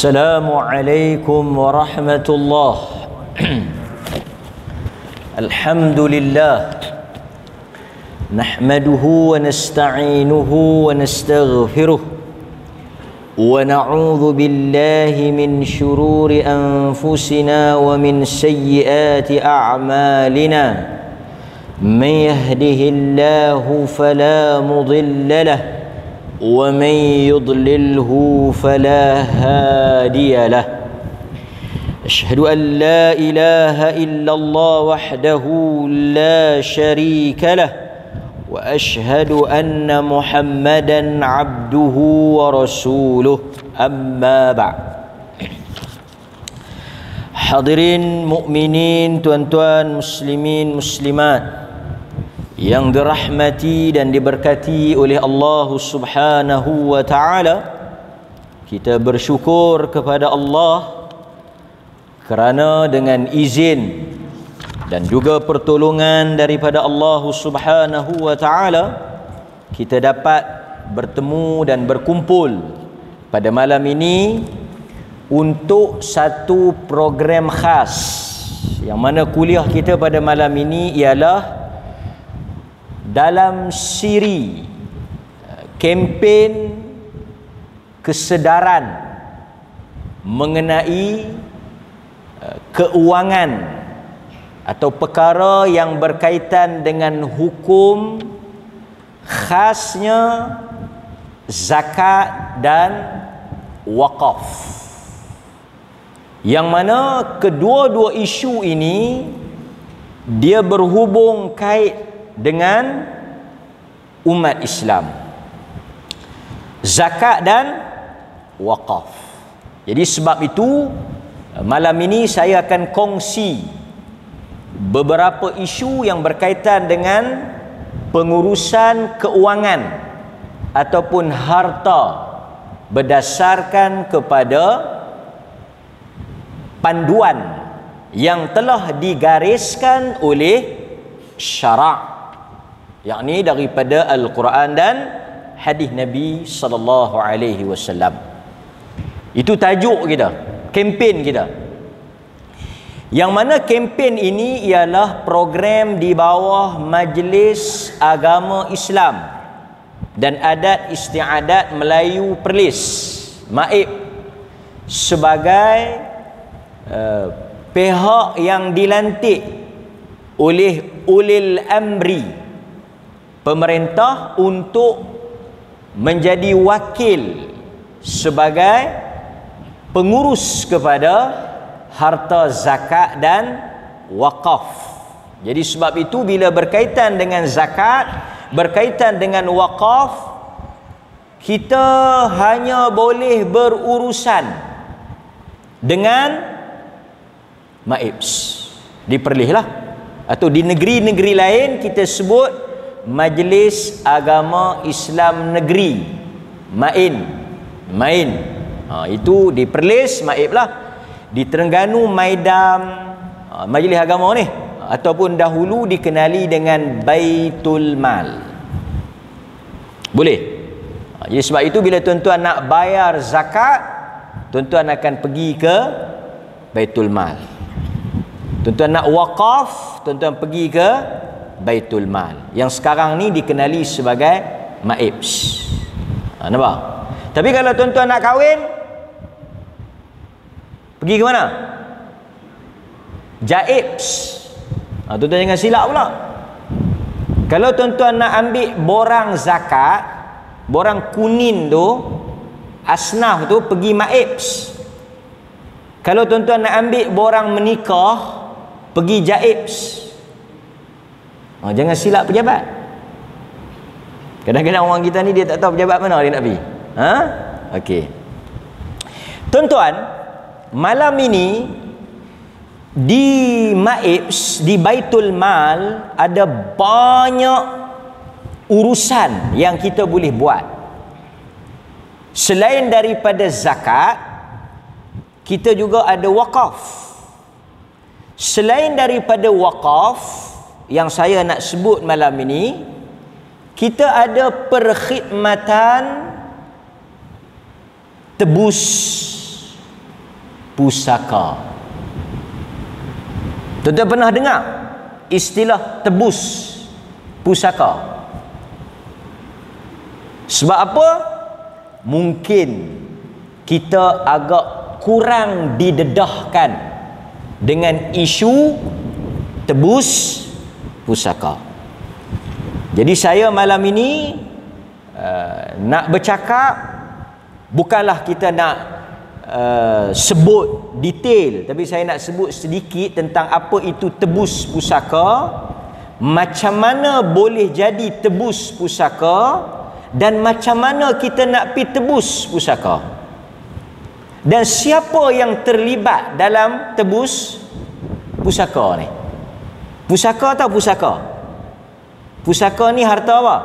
Assalamualaikum warahmatullahi Alhamdulillah nahmaduhu wa nasta'inuhu wa nastaghfiruh wa na'udzu billahi min shururi anfusina wa min sayyiati a'malina man yahdihillahu fala mudilla lahu ومن يضلله فلا هادي له أشهد أن لا إله إلا الله وحده لا شريك له وأشهد أن محمدا عبده ورسوله أما بعد. Hadirin mukminin, tuan-tuan muslimin muslimat yang dirahmati dan diberkati oleh Allah Subhanahu wa taala, kita bersyukur kepada Allah kerana dengan izin dan juga pertolongan daripada Allah Subhanahu wa taala kita dapat bertemu dan berkumpul pada malam ini untuk satu program khas, yang mana kuliah kita pada malam ini ialah dalam siri kempen kesedaran mengenai keuangan atau perkara yang berkaitan dengan hukum, khasnya zakat dan wakaf, yang mana kedua-dua isu ini dia berhubung kait dengan umat Islam, zakat dan wakaf. Jadi sebab itu malam ini saya akan kongsi beberapa isu yang berkaitan dengan pengurusan keuangan ataupun harta berdasarkan kepada panduan yang telah digariskan oleh syarak, yakni daripada Al-Quran dan hadis Nabi sallallahu alaihi wasallam. Itu tajuk kita, kempen kita. Yang mana kempen ini ialah program di bawah Majlis Agama Islam dan Adat Istiadat Melayu Perlis, MAIP, sebagai pihak yang dilantik oleh ulil amri pemerintah untuk menjadi wakil sebagai pengurus kepada harta zakat dan wakaf. Jadi sebab itu bila berkaitan dengan zakat, berkaitan dengan wakaf, kita hanya boleh berurusan dengan MAIPS di Perlis lah, atau di negeri-negeri lain kita sebut Majlis Agama Islam Negeri, MAIN. Itu di Perlis MAIP lah. Di Terengganu Maidam, Majlis Agama ni, ataupun dahulu dikenali dengan Baitul Mal. Boleh. Jadi sebab itu bila tuan-tuan nak bayar zakat, tuan-tuan akan pergi ke Baitul Mal. Tuan-tuan nak wakaf, tuan-tuan pergi ke Baitul Mal, yang sekarang ni dikenali sebagai MAIPS. Nampak? Tapi kalau tuan-tuan nak kahwin, pergi ke mana? JAIPS. Tuan-tuan jangan silap pula. Kalau tuan-tuan nak ambil borang zakat, borang kuning tu, asnaf tu, pergi MAIPS. Kalau tuan-tuan nak ambil borang menikah, pergi JAIPS. Jangan silap pejabat. Kadang-kadang orang kita ni dia tak tahu pejabat mana dia nak pergi. Okey. Tuan-tuan, malam ini di MAIPS, di Baitul Mal, ada banyak urusan yang kita boleh buat. Selain daripada zakat, kita juga ada wakaf. Selain daripada wakaf yang saya nak sebut malam ini, kita ada perkhidmatan tebus pusaka. Tuan-tuan pernah dengar istilah tebus pusaka? Sebab apa? Mungkin kita agak kurang didedahkan dengan isu tebus pusaka. Jadi saya malam ini nak bercakap, bukanlah kita nak sebut detail, tapi saya nak sebut sedikit tentang apa itu tebus pusaka, macam mana boleh jadi tebus pusaka, dan macam mana kita nak pi tebus pusaka, dan siapa yang terlibat dalam tebus pusaka ni. Pusaka atau pusaka? Pusaka ni harta apa?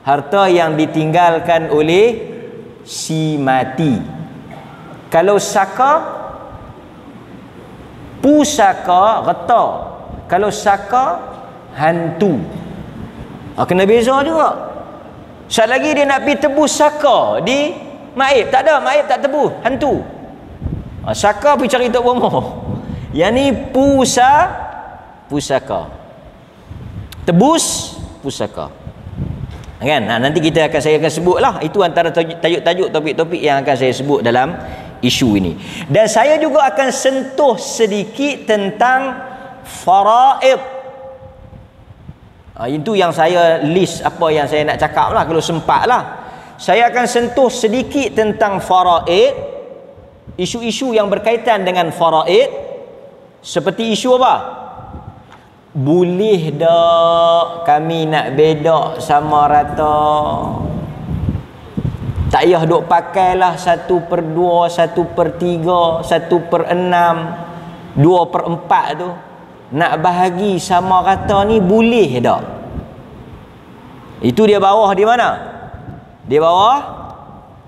Harta yang ditinggalkan oleh si mati. Kalau saka, pusaka reta. Kalau saka, hantu. Kena beza juga. Sekali lagi dia nak pergi tebus saka di maib. Tak ada, maib tak tebus, hantu. Saka pergi cari Tok Bomo. Yang ni pusaka. Tebus pusaka. Kan? Nanti saya akan sebutlah. Itu antara tajuk-tajuk topik-topik yang akan saya sebut dalam isu ini. Dan saya juga akan sentuh sedikit tentang faraid. Itu yang saya list apa yang saya nak cakap lah, kalau sempat lah. Saya akan sentuh sedikit tentang faraid, isu-isu yang berkaitan dengan faraid. Seperti isu apa? Boleh tak kami nak bedak sama rata? Tak payah duk pakailah 1/2, 1/3, 1/6, 2/4 tu. Nak bahagi sama rata ni boleh tak? Itu dia bawah di mana? Dia bawah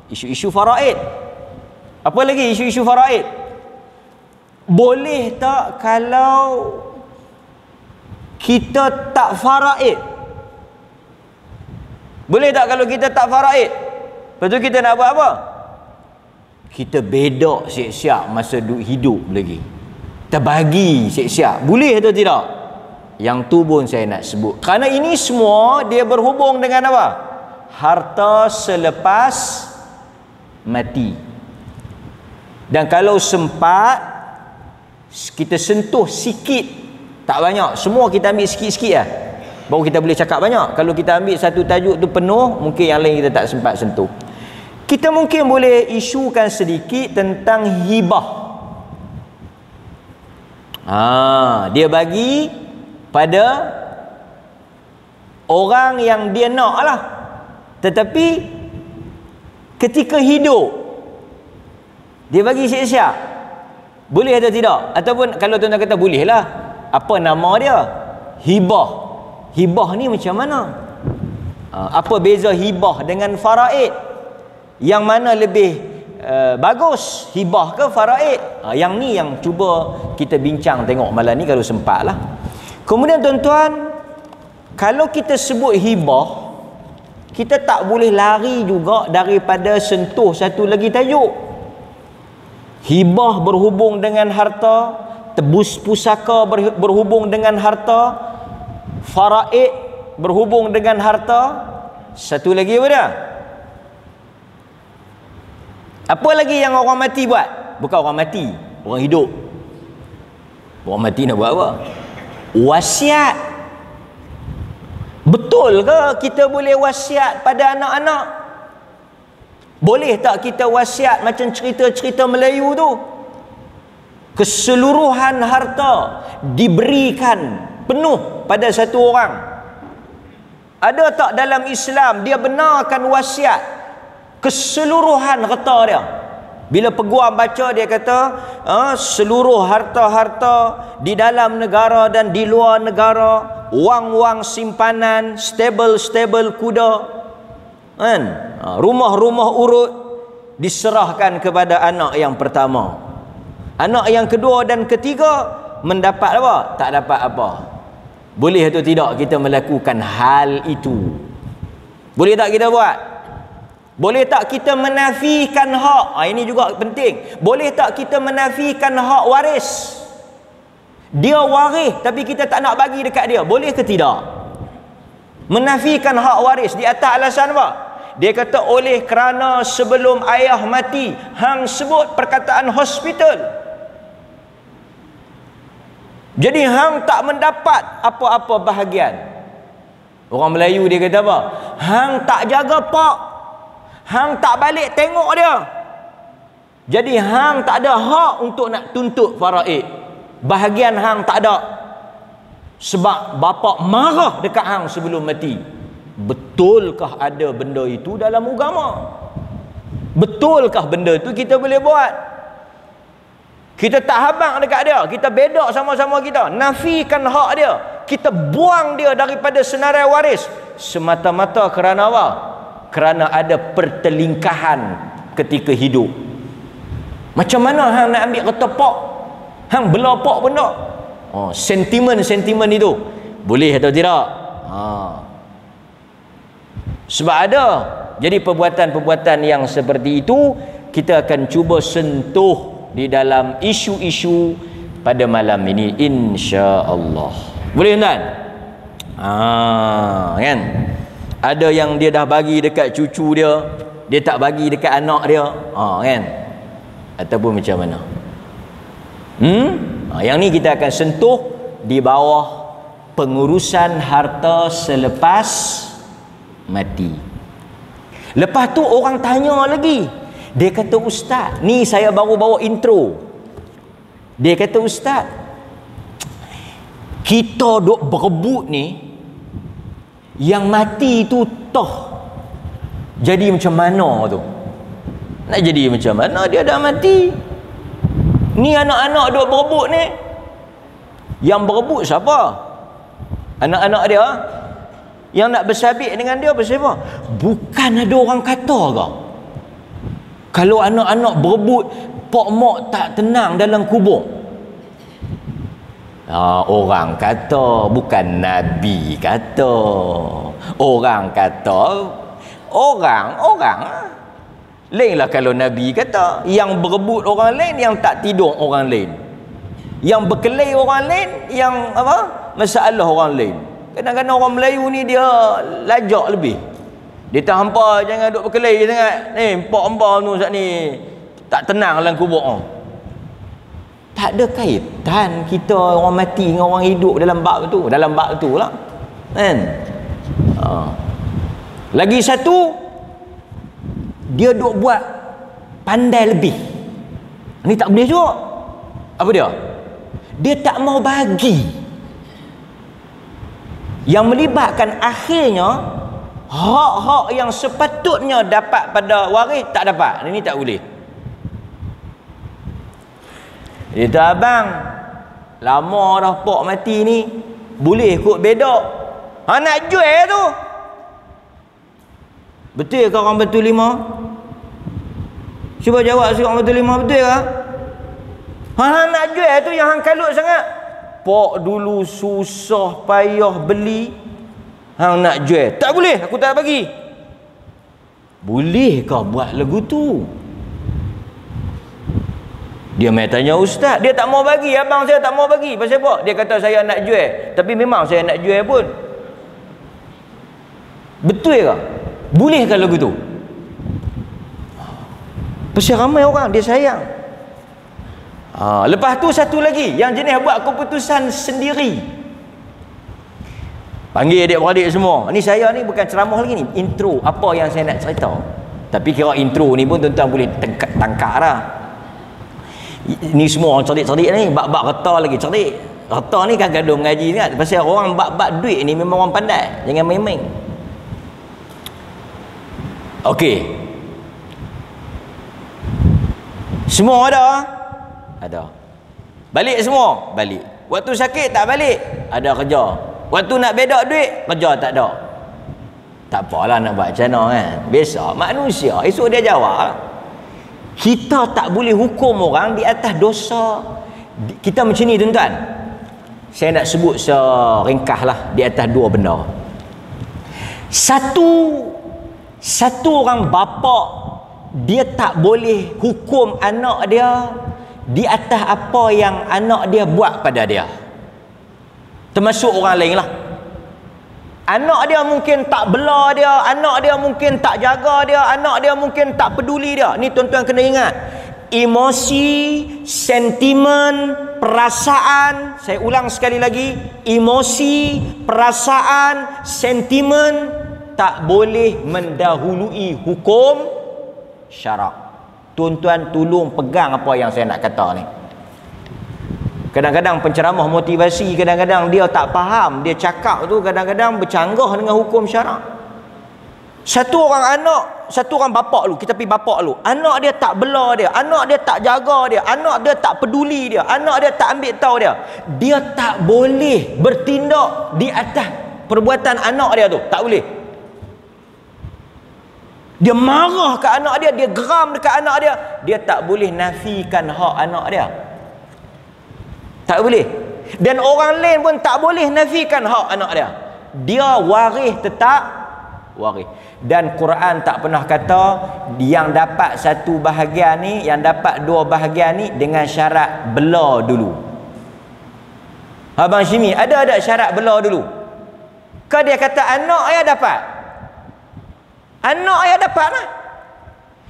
isu-isu faraid. Apa lagi isu-isu faraid? Boleh tak kalau kita tak faraid? Boleh tak kalau kita tak faraid? Lepas tu kita nak buat apa? Kita bedak siap-siap masa hidup lagi. Terbagi siap-siap. Boleh atau tidak? Yang tu pun saya nak sebut. Kerana ini semua dia berhubung dengan apa? Harta selepas mati. Dan kalau sempat kita sentuh sikit, tak banyak, semua kita ambil sikit-sikit lah, baru kita boleh cakap banyak. Kalau kita ambil satu tajuk tu penuh, mungkin yang lain kita tak sempat sentuh. Kita mungkin boleh isukan sedikit tentang hibah. Dia bagi pada orang yang dia nak lah, tetapi ketika hidup dia bagi siap-siap. Boleh atau tidak? Ataupun kalau tuan-tuan kata boleh lah, apa nama dia? Hibah. Hibah ni macam mana? Apa beza hibah dengan faraid? Yang mana lebih bagus, hibah ke faraid? Yang ni yang cuba kita bincang tengok malam ni kalau sempat lah. Kemudian tuan-tuan, kalau kita sebut hibah, kita tak boleh lari juga daripada sentuh satu lagi tajuk. Hibah berhubung dengan harta, tebus pusaka berhubung dengan harta, faraid berhubung dengan harta. Satu lagi apa dia? Apa lagi yang orang mati buat? Bukan orang mati, orang hidup. Orang mati nak buat apa? Wasiat. Betul ke kita boleh wasiat pada anak-anak? Boleh tak kita wasiat macam cerita-cerita Melayu tu? Keseluruhan harta diberikan penuh pada satu orang. Ada tak dalam Islam dia benarkan wasiat keseluruhan harta dia? Bila peguam baca dia kata seluruh harta-harta di dalam negara dan di luar negara, wang-wang simpanan, stable-stable kuda, kan? Rumah-rumah urut diserahkan kepada anak yang pertama. Anak yang kedua dan ketiga mendapat apa? Tak dapat apa. Boleh atau tidak kita melakukan hal itu? Boleh tak kita buat? Boleh tak kita menafikan hak? Ini juga penting. Boleh tak kita menafikan hak waris? Dia waris tapi kita tak nak bagi dekat dia. Boleh ke tidak? Menafikan hak waris di atas alasan apa? Dia kata oleh kerana sebelum ayah mati hang sebut perkataan hospital. Jadi hang tak mendapat apa-apa bahagian. Orang Melayu dia kata apa? Hang tak jaga pak. Hang tak balik tengok dia. Jadi hang tak ada hak untuk nak tuntut faraid. Bahagian hang tak ada. Sebab bapak marah dekat hang sebelum mati. Betulkah ada benda itu dalam agama? Betulkah benda itu kita boleh buat? Kita tak habang dekat dia, kita bedak sama-sama kita, nafikan hak dia, kita buang dia daripada senarai waris semata-mata kerana apa? Kerana ada pertelingkahan ketika hidup. Macam mana hang nak ambil kata pak? Hang bela pak benda. Sentimen-sentimen itu boleh atau tidak? Sebab ada. Jadi perbuatan-perbuatan yang seperti itu kita akan cuba sentuh di dalam isu-isu pada malam ini, insya-Allah. Boleh tuan? Kan? Ada yang dia dah bagi dekat cucu dia, dia tak bagi dekat anak dia, kan? Ataupun macam mana? Yang ni kita akan sentuh di bawah pengurusan harta selepas mati. Lepas tu orang tanya lagi. Dia kata, ustaz, ni saya baru bawa intro. Dia kata, ustaz, kita duk berebut ni, yang mati tu toh jadi macam mana tu? Nak jadi macam mana dia dah mati? Ni anak-anak duk berebut ni. Yang berebut siapa? Anak-anak dia. Yang nak bersabit dengan dia pasal apa? Bukan ada orang kata ke? Kalau anak-anak berebut, pak mak tak tenang dalam kubur. Orang kata, bukan Nabi kata. Orang kata, orang. Lainlah kalau Nabi kata. Yang berebut orang lain, yang tak tidur orang lain. Yang berkelahi orang lain, yang apa? Masalah orang lain. Kadang-kadang orang Melayu ni dia lajak lebih. Dia tak hampa jangan duk berkelahi sangat. Ni empak-empak tu saat ni tak tenang dalam kubur. Tak ada kaitan kita orang mati dengan orang hidup dalam bab tu. Dalam bab tu lah. Kan? Lagi satu, dia duk buat pandai lebih. Ni tak boleh juga. Apa dia? Dia tak mau bagi. Yang melibatkan akhirnya hak-hak yang sepatutnya dapat pada waris tak dapat. Ini tak boleh. Dia kata, abang, lama dah pak mati ni, boleh kot bedok. Nak jual tu. Betul ke orang Batu Lima? Cuba jawab si orang Batu Lima, betul ke? Nak jual tu yang hang kalut sangat. Pak dulu susah payah beli, hang nak jual. Tak boleh, aku tak bagi. Boleh kau buat lagu tu? Dia mai tanya ustaz, dia tak mau bagi, abang saya tak mau bagi. Pasal apa? Dia kata saya nak jual. Tapi memang saya nak jual pun. Betul ke? Boleh ke lagu tu? Pasal ramai orang dia sayang. Lepas tu satu lagi yang jenis buat keputusan sendiri. Panggil adik-beradik semua. Ni saya ni bukan ceramah lagi ni, intro apa yang saya nak cerita. Tapi kira intro ni pun tuan-tuan boleh tangkap lah. Ni semua orang cerdik-cerdik ni, bab-bab reta lagi cerdik. Reta ni kan gaduh mengaji kan. Pasal orang bab-bab duit ni memang orang pandai. Jangan main-main. Okey. Semua ada? Ada. Balik semua? Balik. Waktu sakit tak balik? Ada kerja. Waktu nak bedak duit? Kerja tak ada. Tak apalah nak buat macam mana kan. Biasa manusia. Esok dia jawab. Kita tak boleh hukum orang di atas dosa. Kita macam ni tuan-tuan. Saya nak sebut seringkah lah di atas dua benda. Satu, Satu orang bapa, dia tak boleh hukum anak dia di atas apa yang anak dia buat pada dia. Termasuk orang lain lah. Anak dia mungkin tak bela dia, anak dia mungkin tak jaga dia, anak dia mungkin tak peduli dia. Ni tuan-tuan kena ingat, emosi, sentimen, perasaan, saya ulang sekali lagi, emosi, perasaan, sentimen tak boleh mendahului hukum syarak. Tuan-tuan tolong pegang apa yang saya nak kata ni. Kadang-kadang penceramah motivasi, kadang-kadang dia tak faham, dia cakap tu kadang-kadang bercanggah dengan hukum syarak. Satu orang anak, satu orang bapak lu, kita pergi bapak lu, anak dia tak bela dia, anak dia tak jaga dia, anak dia tak peduli dia, anak dia tak ambil tahu dia, dia tak boleh bertindak di atas perbuatan anak dia tu, tak boleh. Dia marah ke anak dia, dia geram dekat anak dia, dia tak boleh nafikan hak anak dia, tak boleh. Dan orang lain pun tak boleh nafikan hak anak dia. Dia waris tetap waris. Dan Quran tak pernah kata yang dapat satu bahagian ni, yang dapat dua bahagian ni dengan syarat bela dulu. Abang Syimi, ada syarat bela dulu? Ke dia kata anak ayah dapat? Anak ayah dapat lah.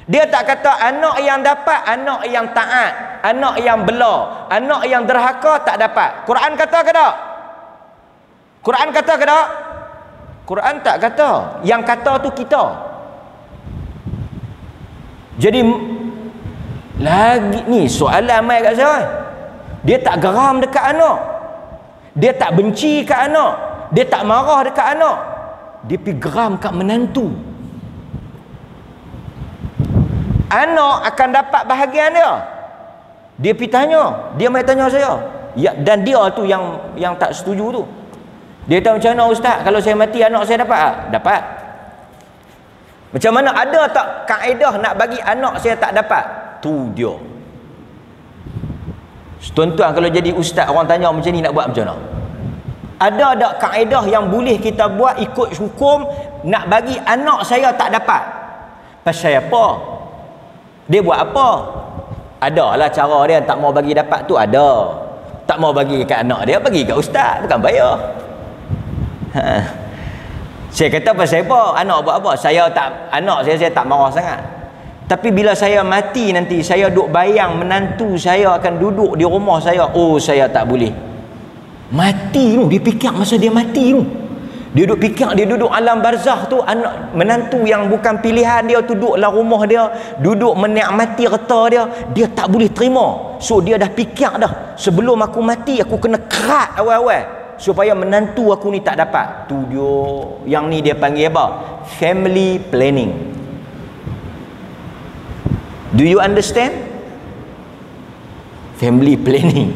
Dia tak kata anak yang dapat, anak yang taat, anak yang bela, anak yang derhaka tak dapat. Quran kata ke tak? Quran kata ke tak? Quran tak kata. Yang kata tu kita. Jadi lagi ni soalan mai kat saya. Dia tak geram dekat anak. Dia tak benci kat anak. Dia tak marah dekat anak. Dia pergi geram kat menantu. Anak akan dapat bahagian dia. Dia pergi tanya, dia mai tanya saya. Ya, dan dia tu yang tak setuju tu. Dia kata, macam mana ustaz, kalau saya mati anak saya dapat tak? Dapat. Macam mana, ada tak kaedah nak bagi anak saya tak dapat? Tu dia. Tuan-tuan, kalau jadi ustaz orang tanya macam ni nak buat macam mana? Ada tak kaedah yang boleh kita buat ikut hukum nak bagi anak saya tak dapat? Pasal apa? Dia buat apa? Adalah cara dia, tak mau bagi dapat tu ada. Tak mau bagi kat anak dia, bagi kat ustaz, bukan bayar. Saya kata pasal apa? Anak buat apa? Anak saya tak marah sangat. Tapi bila saya mati nanti, saya duk bayang menantu saya akan duduk di rumah saya. Oh, saya tak boleh. Mati tu, dia fikir masa dia mati tu. Dia duduk fikir, dia duduk alam barzakh tu, anak menantu yang bukan pilihan dia tu duduk dalam rumah dia, duduk menikmati reta dia, dia tak boleh terima. So dia dah fikir dah, sebelum aku mati aku kena kerat awal-awal supaya menantu aku ni tak dapat. Tu dia, yang ni dia panggil apa? Family planning. Do you understand? Family planning.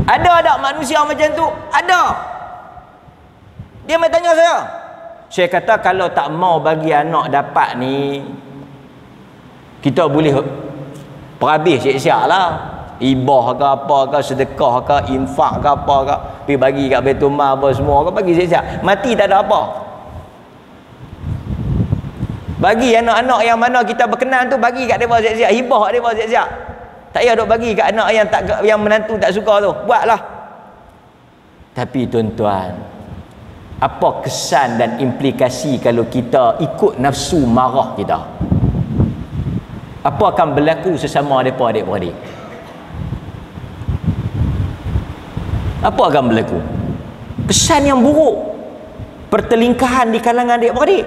Ada tak manusia macam tu? Ada. Dia mai tanya saya. Saya kata kalau tak mau bagi anak dapat ni, kita boleh perhabis siap-siap lah. Ibah ke apa ke, sedekah ke, infak ke apa ke, pergi bagi kat Baitul Mal apa semua ke, bagi siap-siap. Mati tak ada apa. Bagi anak-anak yang mana kita berkenan tu, bagi kat mereka siap-siap, hibah kat mereka siap-siap. Tak payah duk bagi kat anak yang menantu tak suka tu. Buatlah. Tapi tuan-tuan, apa kesan dan implikasi kalau kita ikut nafsu marah kita? Apa akan berlaku sesama mereka adik-beradik? Apa akan berlaku? Kesan yang buruk, pertelingkahan di kalangan adik-beradik.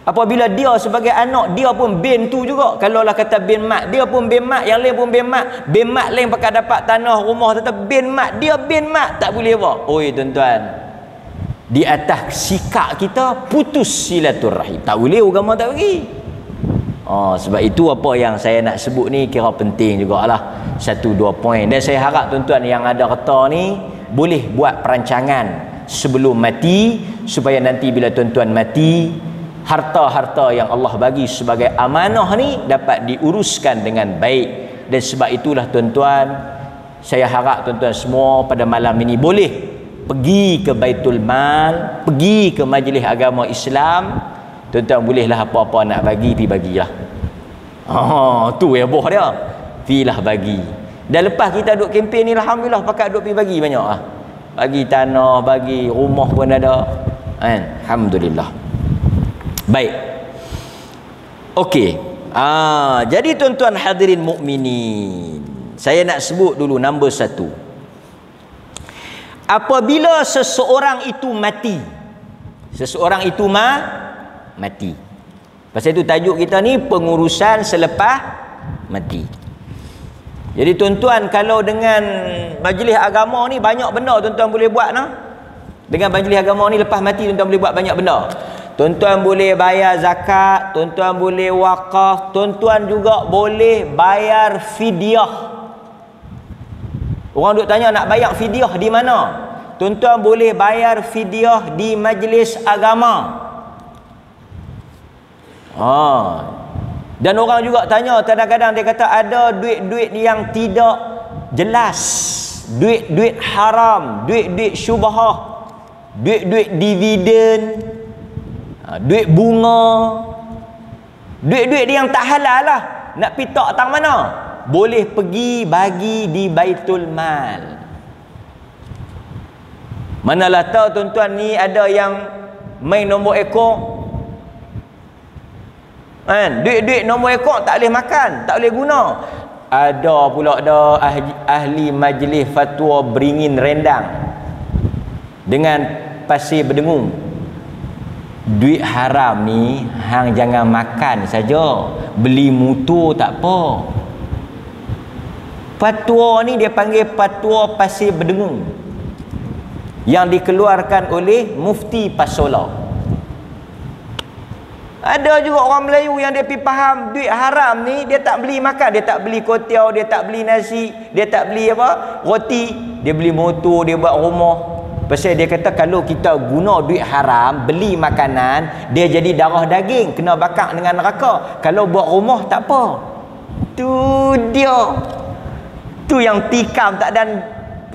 Apabila dia sebagai anak, dia pun bin tu juga. Kalau lah kata bin mat, dia pun bin mat, yang lain pun bin mat. Bin mat lain pakai dapat tanah, rumah, tetap bin mat. Dia bin mat, tak boleh apa. Oi tuan-tuan, di atas sikap kita putus silaturahim. Tak boleh, agama tak bagi. Sebab itu apa yang saya nak sebut ni kira penting jugalah. 1-2 poin. Dan saya harap tuan-tuan yang ada reta ni boleh buat perancangan sebelum mati, supaya nanti bila tuan-tuan mati, harta-harta yang Allah bagi sebagai amanah ni dapat diuruskan dengan baik. Dan sebab itulah tuan-tuan, saya harap tuan-tuan semua pada malam ini boleh pergi ke Baitul Mal, pergi ke majlis agama Islam, tuan-tuan bolehlah apa-apa nak bagi, pi bagilah. Tu ya boh dia. Pilah bagi. Dan lepas kita duk kempen ni, alhamdulillah pakat duk pi bagi banyak lah. Bagi tanah, bagi rumah pun ada. Kan? Alhamdulillah. Baik. Okey. Jadi tuan-tuan hadirin mukminin, saya nak sebut dulu nombor 1. Apabila seseorang itu mati, seseorang itu mati. Pasal itu tajuk kita ni pengurusan selepas mati. Jadi tuan-tuan, kalau dengan majlis agama ni banyak benda tuan-tuan boleh buat nah. Dengan majlis agama ni lepas mati tuan-tuan boleh buat banyak benda. Tuan-tuan boleh bayar zakat, tuan-tuan boleh wakaf, tuan-tuan juga boleh bayar fidyah. Orang duk tanya nak bayar fidyah di mana? Tuan-tuan boleh bayar fidyah di majlis agama. Dan orang juga tanya, kadang-kadang dia kata ada duit-duit yang tidak jelas, duit-duit haram, duit-duit syubhah, duit-duit dividen, duit bunga, duit-duit yang tak halal lah. Nak pitak tang mana? Boleh pergi bagi di Baitul Mal. Manalah tahu tuan-tuan ni ada yang main nombor ekor. Kan? Duit-duit nombor ekor tak boleh makan, tak boleh guna. Ada pula ada ahli majlis fatwa beringin rendang dengan pasir berdengung. Duit haram ni hang jangan makan saja, beli motor tak apa. Fatwa ni dia panggil fatwa pasir berdengung, yang dikeluarkan oleh Mufti Pasola. Ada juga orang Melayu yang dia pergi faham duit haram ni dia tak beli makan, dia tak beli kotiau, dia tak beli nasi, dia tak beli apa, roti, dia beli motor, dia buat rumah. Pasal dia kata kalau kita guna duit haram beli makanan, dia jadi darah daging, kena bakar dengan neraka. Kalau buat rumah tak apa. Tu dia. Tu yang tikam tak dan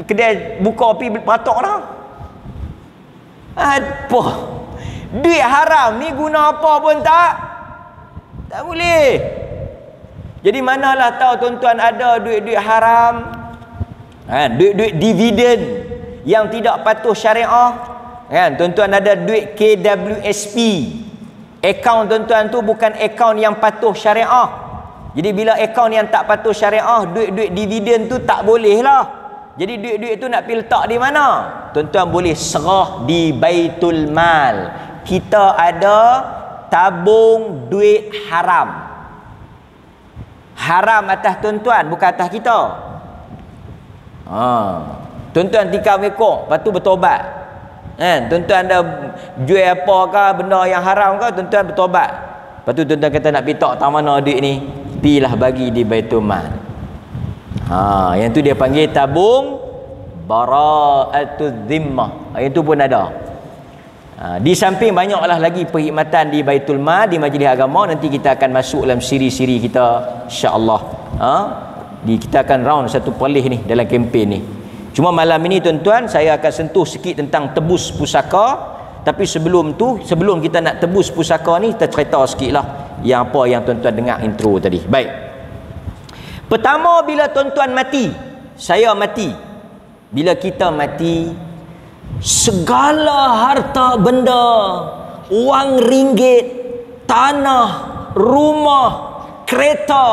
kedai buka pi beratok dah. Apa? Duit haram ni guna apa pun tak boleh. Jadi manalah tahu tuan-tuan ada duit-duit haram, duit-duit dividen yang tidak patuh syariah, kan? Tuan-tuan ada duit KWSP, akaun tuan-tuan tu bukan akaun yang patuh syariah. Jadi bila akaun yang tak patuh syariah, duit-duit dividen tu tak boleh lah. Jadi duit-duit tu nak pergi letak di mana? Tuan-tuan boleh serah di Baitul Mal. Kita ada tabung duit haram. Haram atas tuan-tuan, bukan atas kita. Tuan-tuan tikam ekor, lepas tu bertobat. Tuan-tuan ada jual apa ke benda yang haram ke, tuan-tuan bertobat. Lepas tu tuan-tuan kata nak pitak tak mana duit ni, pilah bagi di Baitul Mal. Yang tu dia panggil tabung bara'atul zimmah. Yang tu pun ada. Di samping banyaklah lagi perkhidmatan di Baitul Mal, di majlis agama. Nanti kita akan masuk dalam siri-siri kita, insya-Allah. Kita akan round satu perlih ni dalam kempen ni. Cuma malam ini tuan-tuan, saya akan sentuh sikit tentang tebus pusaka. Tapi sebelum tu, sebelum kita nak tebus pusaka ni, kita cerita sikit lah yang apa yang tuan-tuan dengar intro tadi. Baik. Pertama, bila tuan-tuan mati, saya mati, bila kita mati, segala harta benda, wang ringgit, tanah, rumah, kereta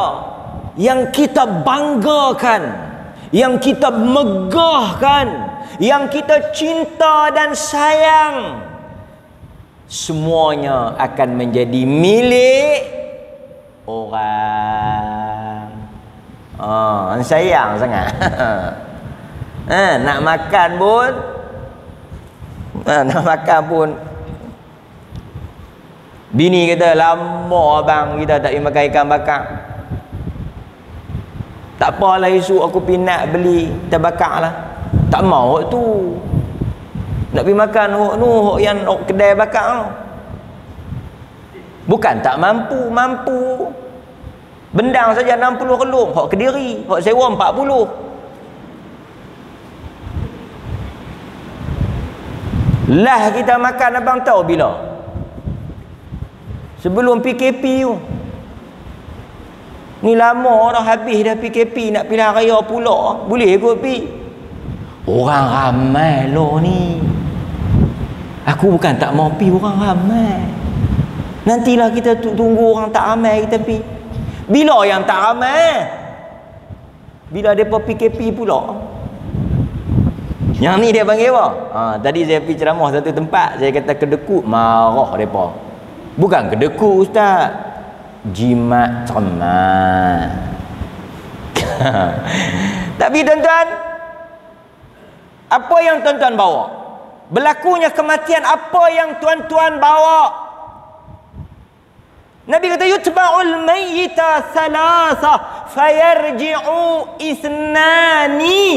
yang kita banggakan, yang kita megahkan, yang kita cinta dan sayang, semuanya akan menjadi milik orang. Sayang sangat. Nak makan pun, nak makan pun, bini kata lama abang kita tak pergi makan ikan bakar. Tak apalah, esok aku pergi nak beli, kita bakar lah. Tak mau tu. Nak pergi makan yang kedai bakar tu. Bukan tak mampu, mampu. Bendang saja 60 kelung, hok Kediri, hok sewa 40. Lah kita makan abang tahu bila? Sebelum PKP tu. Ni lama dah habis dah PKP, nak pilihan raya pula. Boleh kot pi. Orang ramai lo ni. Aku bukan tak mau pi, orang ramai. Nantilah kita tunggu orang tak ramai kita pi. Bila yang tak ramai? Bila depa PKP pula. Yang ni dia panggil apa? Tadi saya pergi ceramah satu tempat, saya kata kedekut, marah depa. Bukan kedekut ustaz. Jimat cermat. Tapi tuan-tuan, apa yang tuan-tuan bawa? Berlakunya kematian, apa yang tuan-tuan bawa? Nabi kata yutba'ul mayyita thalatha fayarji'u ithnani.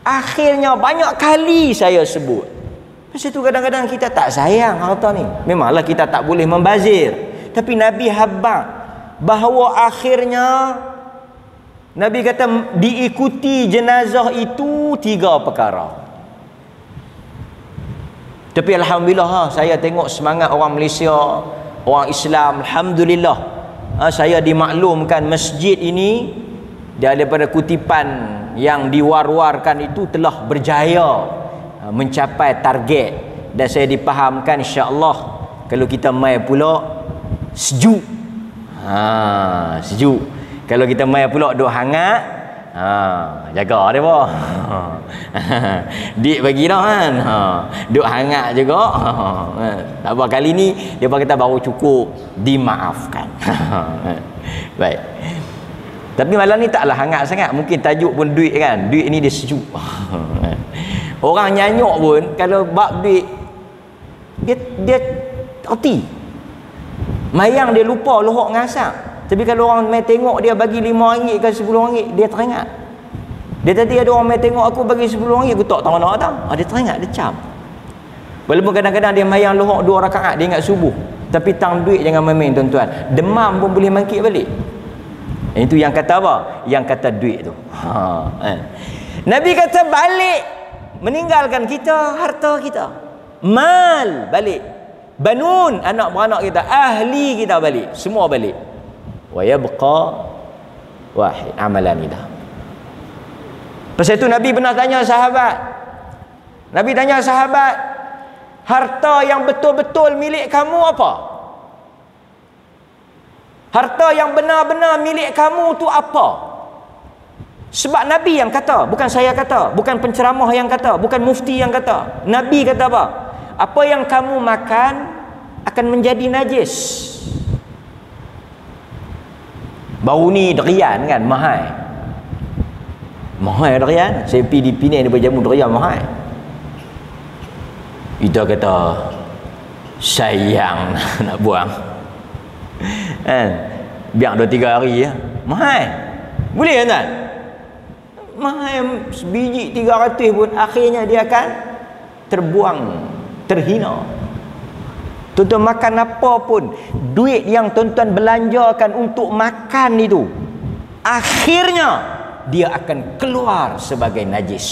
Akhirnya banyak kali saya sebut. Pasal itu kadang-kadang kita tak sayang harta ni. Memanglah kita tak boleh membazir. Tapi Nabi habaq bahawa akhirnya Nabi kata diikuti jenazah itu 3 perkara. Tapi alhamdulillah saya tengok semangat orang Malaysia, orang Islam, alhamdulillah. Saya dimaklumkan masjid ini daripada kutipan yang diwar-warkan itu telah berjaya mencapai target, dan saya dipahamkan insya-Allah kalau kita mai pula sejuk. Sejuk. Kalau kita mai pula duk hangat, jaga dia apa. Dik bagi dah kan. Duk hangat juga. Tak apa, kali ni dia kata baru cukup, dimaafkan. Baik. Tapi malam ni taklah hangat sangat, mungkin tajuk pun duit kan. Duit ni dia sejuk. Orang nyanyuk pun kalau bab duit dia reti. Mayang dia lupa lohok ngasak. Tapi kalau orang mai tengok dia bagi RM5 ke RM10, dia teringat. Dia tadi ada orang mai tengok aku bagi RM10, aku tak tahu nak datang. Dia teringat, dia cam. Walaupun kadang-kadang dia mayang lohok 2 rakaat, dia ingat subuh. Tapi tang duit jangan main-main tuan-tuan. Demam pun boleh mangkit balik. Itu yang kata apa? Yang kata duit tu. Nabi kata balik, meninggalkan kita harta kita, mal balik, banun anak beranak kita, ahli kita balik, semua balik. Wa yabqa wahid, amalan kita. Pasal itu Nabi pernah tanya sahabat. Nabi tanya sahabat, harta yang betul-betul milik kamu apa? Harta yang benar-benar milik kamu tu apa? Sebab Nabi yang kata, bukan saya kata, bukan penceramah yang kata, bukan mufti yang kata. Nabi kata apa? Apa yang kamu makan akan menjadi najis. Baru ni durian kan mahal. Mahal durian. Saya pergi di Penang dia berjamu durian mahal. Kita kata sayang nak buang. Kan? Biar 2-3 hari ya. Mahal. Boleh kan? Mahal sebiji 300 pun akhirnya dia akan terbuang, terhina. Tuan-tuan makan apa pun, duit yang tuan-tuan belanjakan untuk makan itu, akhirnya dia akan keluar sebagai najis.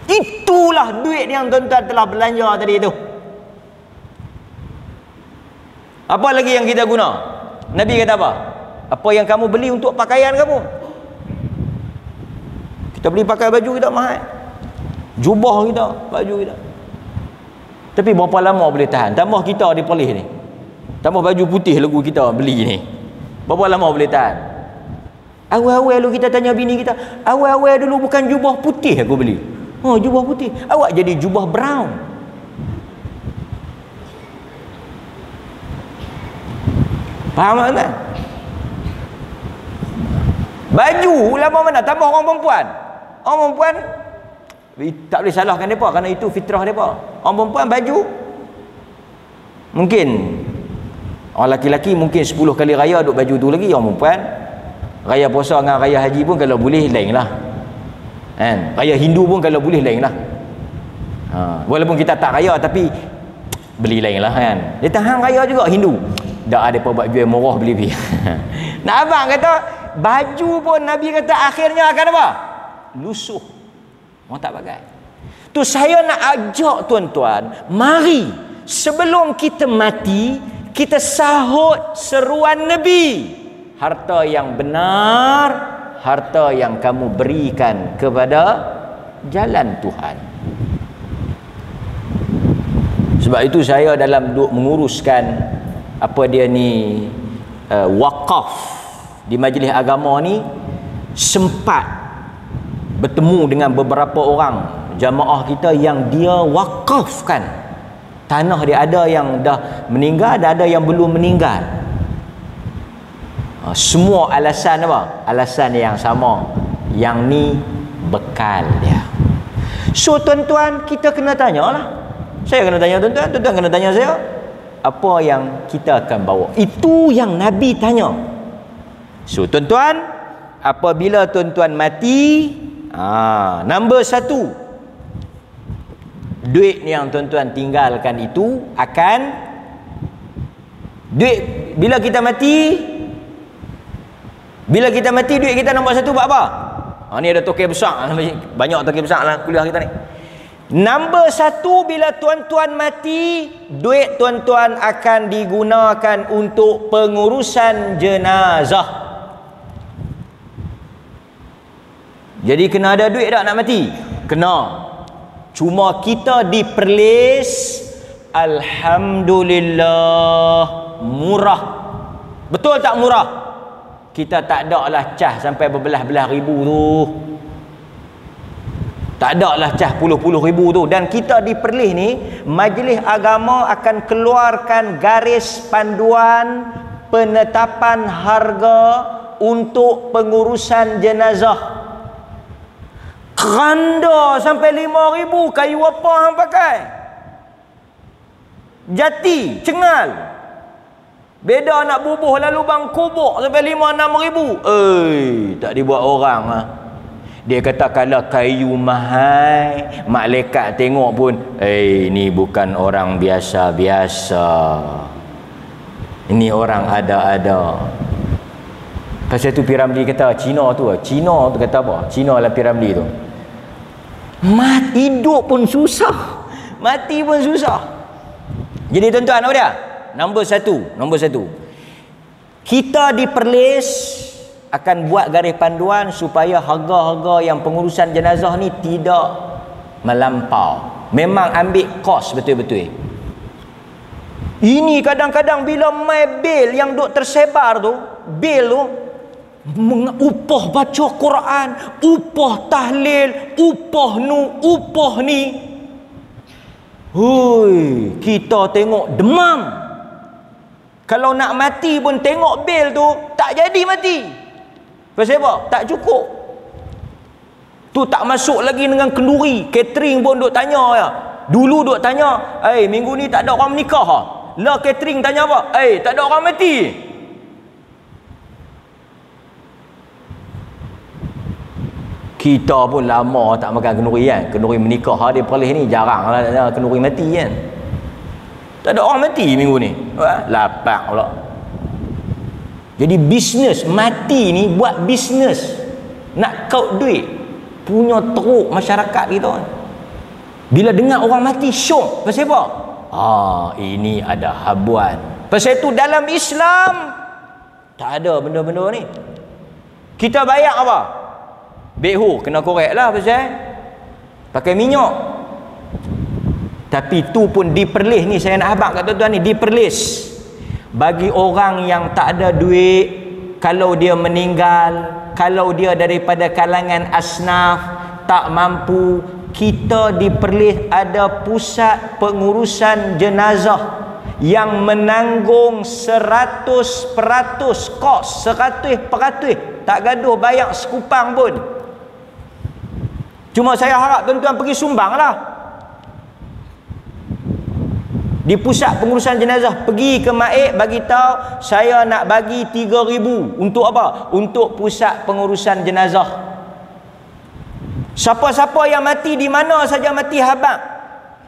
Itulah duit yang tuan-tuan telah belanja tadi itu. Apa lagi yang kita guna? Nabi kata apa? Apa yang kamu beli untuk pakaian kamu? Kita beli pakai baju kita mahal, jubah kita, baju kita. Tapi berapa lama boleh tahan? Tambah kita di polis ni, tambah baju putih lagu kita beli ni, berapa lama boleh tahan? Awal-awal dulu kita tanya bini kita, awal-awal dulu bukan jubah putih aku beli. Oh, jubah putih, awak jadi jubah brown. Faham tak? Baju lama mana, tambah orang perempuan. Orang perempuan tak boleh salahkan mereka kerana itu fitrah mereka. Orang perempuan baju mungkin, orang laki-laki mungkin 10 kali raya duk baju tu lagi. Orang perempuan raya puasa dengan raya haji pun kalau boleh lain lah kan? Raya Hindu pun kalau boleh lain lah. Walaupun kita tak raya tapi beli lain lah kan. Dia tahan raya juga Hindu, dah ada buat jual murah beli. Nak abang kata baju pun Nabi kata akhirnya akan apa? Lusuh. Orang tak pakai. Tu saya nak ajak tuan-tuan, mari sebelum kita mati, kita sahut seruan Nabi. Harta yang benar, harta yang kamu berikan kepada jalan Tuhan. Sebab itu saya dalam menguruskan apa dia ni wakaf di majlis agama ni, sempat bertemu dengan beberapa orang jamaah kita yang dia wakafkan tanah dia. Ada yang dah meninggal, ada yang belum meninggal. Semua alasan apa? Alasan yang sama. Yang ni bekal dia. So tuan-tuan, kita kena tanyalah. Saya kena tanya tuan-tuan, tuan-tuan kena tanya saya. Apa yang kita akan bawa? Itu yang Nabi tanya. So tuan-tuan, apabila tuan-tuan mati, nombor satu, duit yang tuan-tuan tinggalkan itu akan duit bila kita mati duit kita nombor satu buat apa? Ni ada tokek besar, banyak tokek besar lah kuliah kita ni. Nombor satu, bila tuan-tuan mati, duit tuan-tuan akan digunakan untuk pengurusan jenazah. Jadi kena ada duit tak nak mati? Kena. Cuma kita diperlis, alhamdulillah, murah. Betul tak murah? Kita tak ada lah cah sampai berbelah-belah ribu tu. Tak ada lah cah puluh-puluh ribu tu. Dan kita diperlis ni, majlis agama akan keluarkan garis panduan penetapan harga untuk pengurusan jenazah. Keranda sampai 5,000. Kayu apa hang pakai? Jati, cengal. Beda nak bubuh lalu bang kubur sampai 5-6 ribu. Tak dibuat orang lah. Dia kata kalau kayu mahal, malaikat tengok pun, ni bukan orang biasa-biasa. Ini orang ada-ada. Pasal tu Piramli kata, Cina tu kata apa? Cina lah Piramli tu. Hidup pun susah, mati pun susah. Jadi tuan-tuan, apa dia? Nombor satu, kita diperlis akan buat garis panduan supaya harga-harga yang pengurusan jenazah ni tidak melampau. Memang ambil kos betul-betul. Ini kadang-kadang bila mai bil yang duk tersebar tu, bil tu upah baca Quran, upah tahlil, upah ni. Hui, kita tengok demam. Kalau nak mati pun tengok bil tu, tak jadi mati. Pasal apa? Tak cukup. Tu tak masuk lagi dengan kenduri. Catering pun duk tanya ya. Dulu duk tanya, minggu ni tak ada orang menikah ha? Lah catering tanya apa? Tak ada orang mati. Kita pun lama tak makan kenduri kan. Kenduri menikah dia Perlis ni jarang lah kenduri mati kan. Tak ada orang mati minggu ni. Lapak pula. Jadi bisnes mati ni buat bisnes. Nak kaut duit. Punya teruk masyarakat kita. Bila dengar orang mati syok. Pasal apa? Ini ada habuan. Pasal itu dalam Islam tak ada benda-benda ni. Kita bayar apa? Behu kena korek lah pasal pakai minyak. Tapi tu pun diperlis ni, saya nak habaq kat tuan-tuan ni, diperlis bagi orang yang tak ada duit. Kalau dia meninggal, kalau dia daripada kalangan asnaf, tak mampu, kita diperlis ada pusat pengurusan jenazah yang menanggung 100% kos, 100%, tak gaduh bayar sekupang pun. Cuma saya harap tuan-tuan pergi sumbang lah. Di pusat pengurusan jenazah, pergi ke Maik, bagi tahu saya nak bagi 3,000 untuk apa? Untuk pusat pengurusan jenazah. Siapa-siapa yang mati di mana saja mati habaq,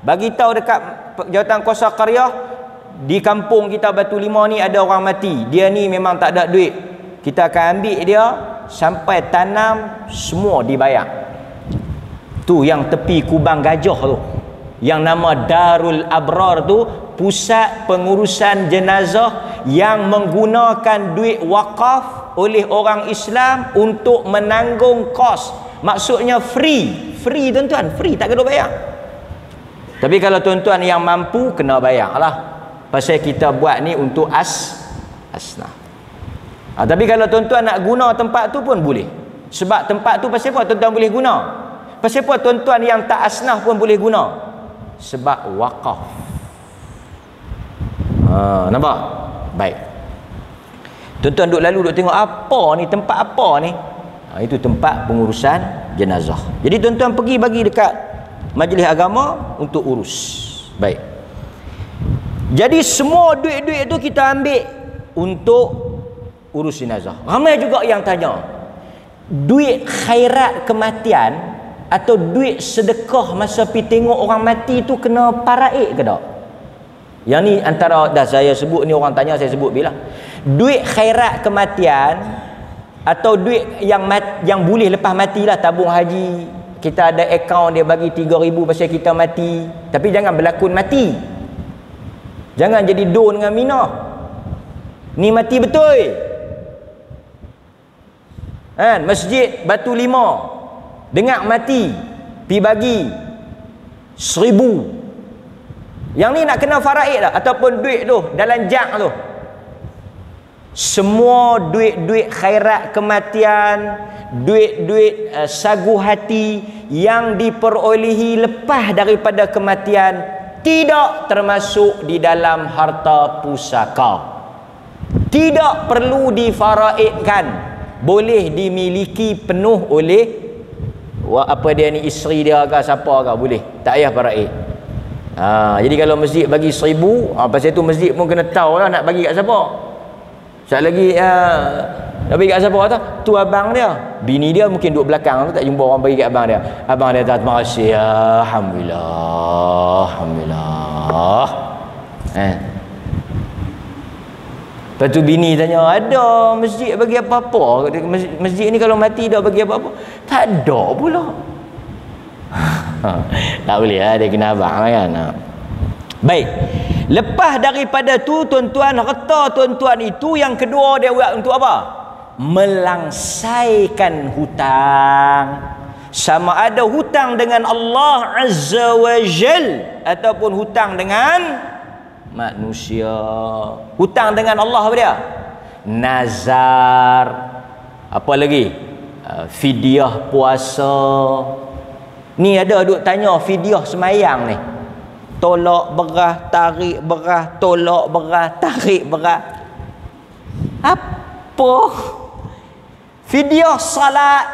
bagi tahu dekat jawatan kuasa qaryah di kampung kita Batu Lima ni ada orang mati. Dia ni memang tak ada duit. Kita akan ambil dia sampai tanam semua dibayar. Tu yang tepi Kubang Gajah tu, yang nama Darul Abrar tu, pusat pengurusan jenazah yang menggunakan duit wakaf oleh orang Islam untuk menanggung kos. Maksudnya free tuan-tuan, free, tak kena bayar. Tapi kalau tuan-tuan yang mampu, kena bayar lah. Pasal kita buat ni untuk asnaf. Tapi kalau tuan-tuan nak guna tempat tu pun boleh. Sebab tempat tu pasal apa tuan-tuan boleh guna? Pasal apa tuan-tuan yang tak asnaf pun boleh guna? Sebab wakaf. Nampak? Baik. Tuan-tuan duduk lalu duduk tengok apa ni, tempat apa ni? Itu tempat pengurusan jenazah. Jadi tuan-tuan pergi bagi dekat majlis agama untuk urus. Baik. Jadi semua duit-duit tu kita ambil untuk urus jenazah. Ramai juga yang tanya, duit khairat kematian atau duit sedekah masa pergi tengok orang mati tu kena paraik ke tak? Yang ni antara dah saya sebut ni, orang tanya saya sebut bila. Duit khairat kematian atau duit yang boleh lepas matilah, tabung haji, kita ada akaun dia bagi 3,000 pasal kita mati, tapi jangan berlakon mati. Jangan jadi don dengan Minah. Ni mati betul. Kan, masjid Batu Lima dengar mati, pi bagi 1,000. Yang ni nak kena faraid tak? Ataupun duit tu dalam jak tu. Semua duit-duit khairat kematian, duit-duit sagu hati yang diperolehi lepas daripada kematian tidak termasuk di dalam harta pusaka. Tidak perlu difaraidkan, boleh dimiliki penuh oleh apa dia ni, isteri dia ke siapa ke, boleh, tak payah faraid. Jadi kalau masjid bagi 1,000, pasal tu masjid pun kena tahu lah nak bagi kat siapa. Sekali lagi nak bagi kat siapa tu? Tu abang dia. Bini dia mungkin duduk belakang tu, tak jumpa orang bagi kat abang dia. Abang dia tak, terima kasih ya, alhamdulillah, alhamdulillah. Lepas tu bini tanya, ada masjid bagi apa-apa? Masjid ni kalau mati dah bagi apa-apa? Tak ada pula. Tak boleh lah, dia kena abang lah kan. Baik. Lepas daripada tu tuan-tuan, harta tuan-tuan itu yang kedua dia buat untuk apa? Melangsaikan hutang. Sama ada hutang dengan Allah Azza wa Jal ataupun hutang dengan manusia. Hutang dengan Allah apa dia? Nazar. Apa lagi? Fidyah puasa. Ni ada duk tanya fidyah semayang ni. Tolak berah, tarik berah, tolak berah, tarik berah. Apa? Fidyah salat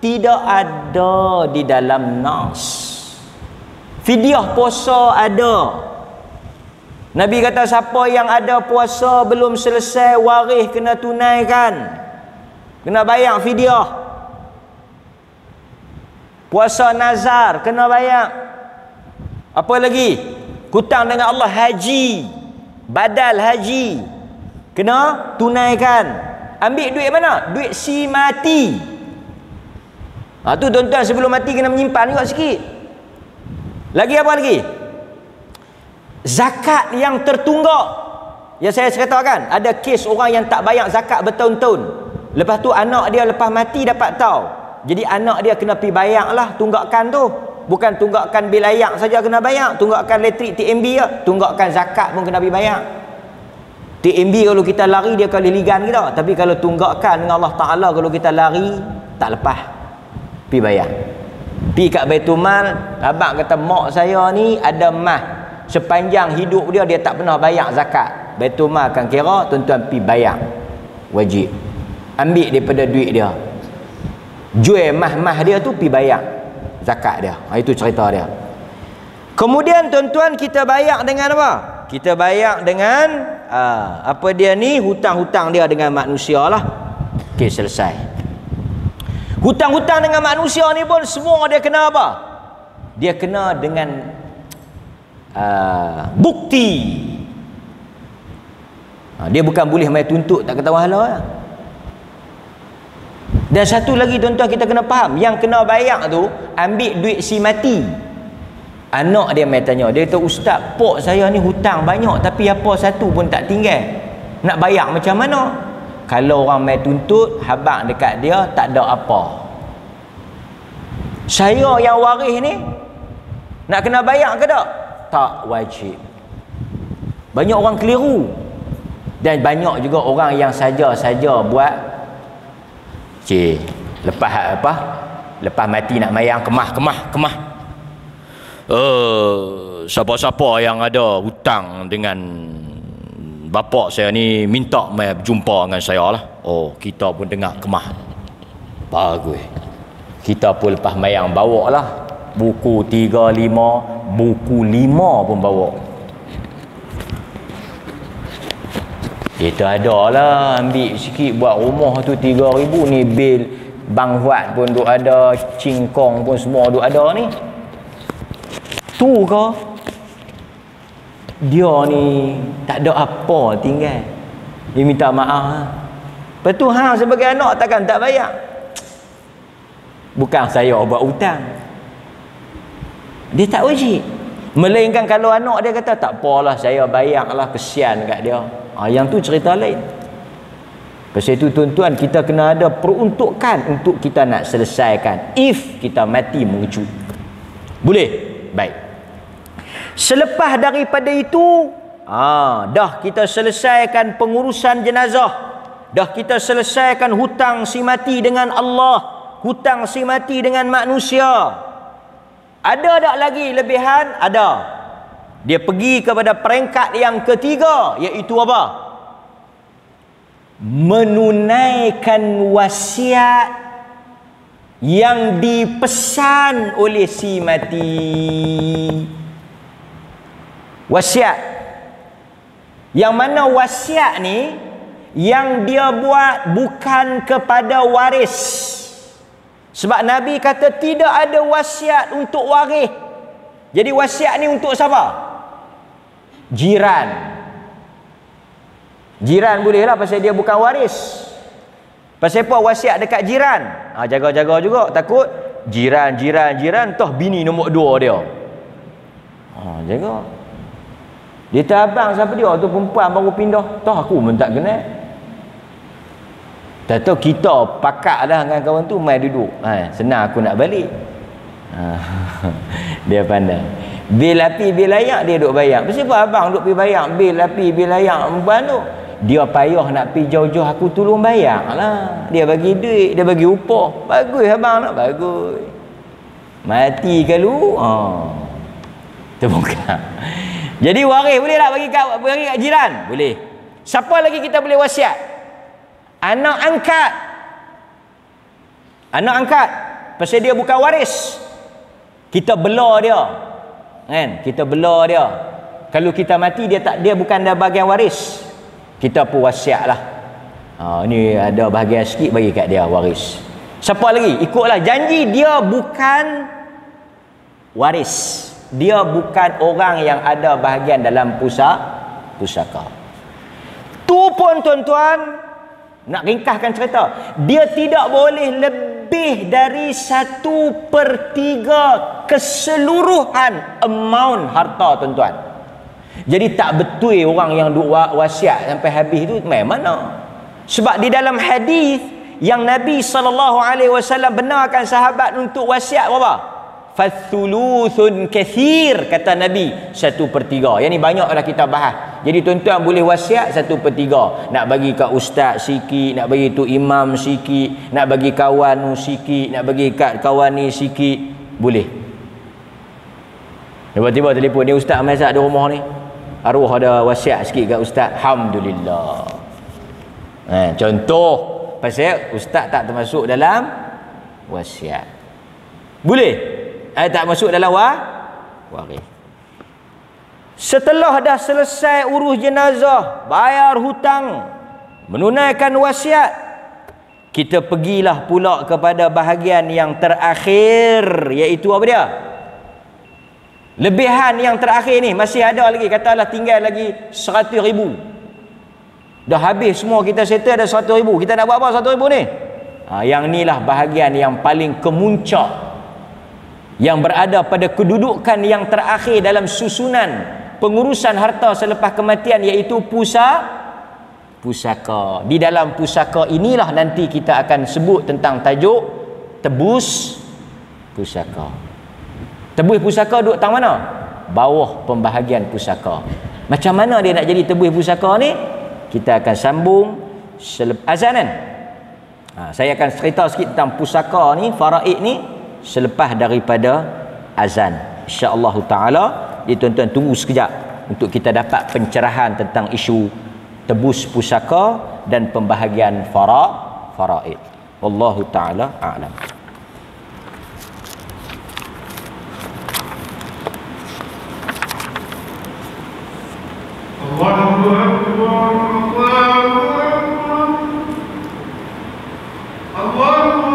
tidak ada di dalam nas. Fidyah puasa ada. Nabi kata siapa yang ada puasa belum selesai waris kena tunaikan. Kena bayar fidyah. Puasa nazar kena bayar. Apa lagi? Hutang dengan Allah, haji, badal haji kena tunaikan. Ambil duit mana? Duit si mati. Tu tuan-tuan sebelum mati kena menyimpan juga sikit. Lagi apa lagi? Zakat yang tertunggak. Yang saya ceritakan, ada kes orang yang tak bayar zakat bertahun-tahun. Lepas tu anak dia lepas mati dapat tahu. Jadi anak dia kena pergi bayar lah tunggakan tu. Bukan tunggakan bil ayak saja kena bayar, tunggakan elektrik TMB ya, tunggakan zakat pun kena pergi bayar. TMB kalau kita lari dia akan ligan kita, tapi kalau tunggakan dengan Allah Taala kalau kita lari tak lepas, pergi bayar. Pergi kat Baitul Mal, abang kata mak saya ni ada mah sepanjang hidup dia tak pernah bayar zakat. Baitul Mal akan kira tuan-tuan pergi bayar, wajib. Ambil daripada duit dia, jual mah-mah dia tu pergi bayar zakat dia. Itu cerita dia. Kemudian tuan-tuan kita bayar dengan apa? Kita bayar dengan apa dia ni, hutang-hutang dia dengan manusia lah. Okey, selesai. Hutang-hutang dengan manusia ni pun semua dia kena apa? Dia kena dengan bukti. Dia bukan boleh main tuntut tak kata wahala lah. Dan satu lagi tuan-tuan, kita kena faham, yang kena bayar tu ambil duit si mati. Anak dia mai tanya, dia kata, ustaz, pok saya ni hutang banyak tapi apa satu pun tak tinggal, nak bayar macam mana? Kalau orang mai tuntut, habang dekat dia tak ada apa, saya yang waris ni nak kena bayar ke tak? Tak wajib. Banyak orang keliru. Dan banyak juga orang yang saja-saja buat lepas apa? Lepas mati nak mayang kemah. Siapa-siapa yang ada hutang dengan bapak saya ni minta mai berjumpa dengan saya lah. Oh, kita pun dengar kemah. Bagus. Kita pun lepas mayang bawa lah buku 3, 5, buku 5 pun bawa. Kita ada lah ambil sikit buat rumah tu 3,000 ni, bil Bang Huat pun duk ada, Cingkong pun semua duk ada ni. Tu ke dia ni tak ada apa tinggal, dia minta maaf. Lepas tu hang sebagai anak takkan tak bayar? Bukan saya buat hutang, dia tak wajib. Melainkan kalau anak dia kata tak apalah saya bayarlah, kesian kat dia, yang tu cerita lain. Pasal itu tuan-tuan, kita kena ada peruntukan untuk kita nak selesaikan if kita mati mengejut. Boleh? Baik. Selepas daripada itu, dah kita selesaikan pengurusan jenazah, dah kita selesaikan hutang si mati dengan Allah, hutang si mati dengan manusia. Ada tak lagi lebihan? Ada. Dia pergi kepada peringkat yang ketiga, iaitu apa? Menunaikan wasiat yang dipesan oleh si mati. Wasiat yang mana wasiat ni yang dia buat bukan kepada waris. Sebab Nabi kata tidak ada wasiat untuk waris. Jadi wasiat ni untuk siapa? Jiran. Jiran boleh lah pasal dia bukan waris. Pasal apa wasiat dekat jiran? Jaga-jaga juga, takut jiran toh bini nombor 2 dia. Jaga. Dia tak abang siapa dia tu, perempuan baru pindah, toh aku pun tak kenal. Tak tahu kita pakak dah dengan kawan tu, mai duduk. Senang aku nak balik. Dia pandai. Bil api, bil ayak dia duk bayar. Pasal apa abang duk pergi bayar bil api, bil ayak perempuan tu? Dia payah nak pergi jauh-jauh, aku tolong bayar lah. Dia bagi duit, dia bagi upah. Bagus abang nak, bagus. Mati kalau terbuka. Jadi waris boleh tak bagi kat jiran? Boleh. Siapa lagi kita boleh wasiat? Anak angkat. Anak angkat. Pasal dia bukan waris, kita bela dia. Kan? Kita bela dia. Kalau kita mati, dia bukan ada bahagian waris, kita pun wasiat lah. Ni ada bahagian sikit bagi kat dia waris. Siapa lagi? Ikutlah janji, dia bukan waris. Dia bukan orang yang ada bahagian dalam pusaka. Tu pun tuan-tuan, nak ringkaskan cerita, dia tidak boleh lebih dari 1/3 keseluruhan amount harta tuan-tuan. Jadi tak betul orang yang duk wasiat sampai habis tu mana? Sebab di dalam hadis yang Nabi SAW benarkan sahabat untuk wasiat berapa? Fathuluthun kathir, kata Nabi, 1/3. Yang ni banyaklah kita bahas. Jadi tuan-tuan boleh wasiat 1/3. Nak bagi kat ustaz sikit, nak bagi tu imam sikit, nak bagi kawan sikit, nak bagi kat kawan ni sikit, boleh. Tiba-tiba telefon, ni ustaz masak di rumah ni, arwah ada wasiat sikit kat ustaz. Alhamdulillah. Contoh, pasal ustaz tak termasuk dalam wasiat. Boleh? Tak masuk dalam waris. Setelah dah selesai urus jenazah, bayar hutang, menunaikan wasiat, kita pergilah pula kepada bahagian yang terakhir, iaitu apa dia? Lebihan yang terakhir ni masih ada lagi, katalah tinggal lagi 100,000. Dah habis semua, kita settle ada 100,000. Kita nak buat apa 100,000 ni? Yang inilah bahagian yang paling kemuncak, yang berada pada kedudukan yang terakhir dalam susunan pengurusan harta selepas kematian, iaitu pusaka. Di dalam pusaka inilah nanti kita akan sebut tentang tajuk tebus pusaka. Tebus pusaka duduk tang mana? Bawah pembahagian pusaka. Macam mana dia nak jadi tebus pusaka ni? Kita akan sambung selepas azan kan? Saya akan cerita sikit tentang pusaka ni, faraid ni, selepas daripada azan. InsyaAllah ta'ala. Jadi tuan-tuan tunggu sekejap untuk kita dapat pencerahan tentang isu tebus pusaka dan pembahagian faraid. Wallahu ta'ala a'lam. Allahu Akbar, Allahu Akbar,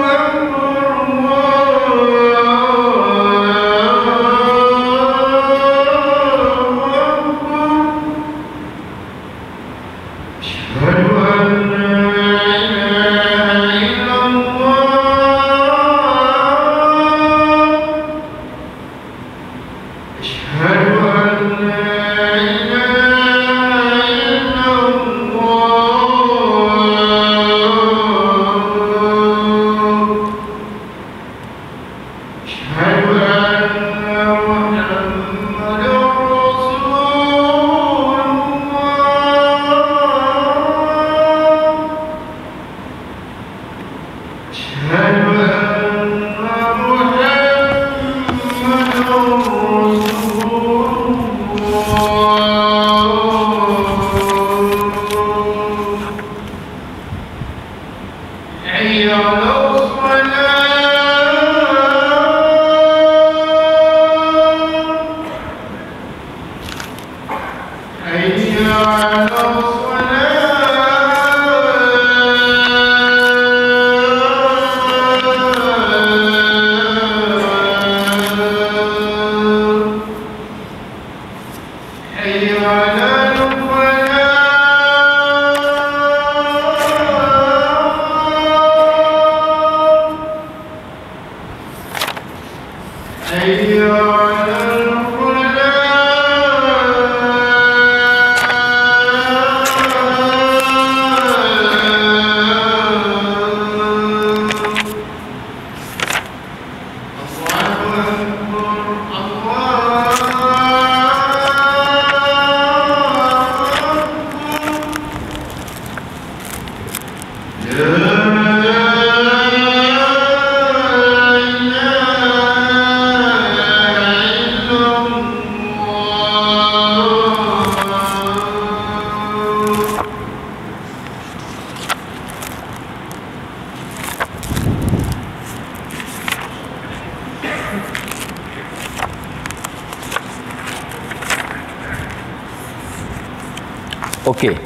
Okey.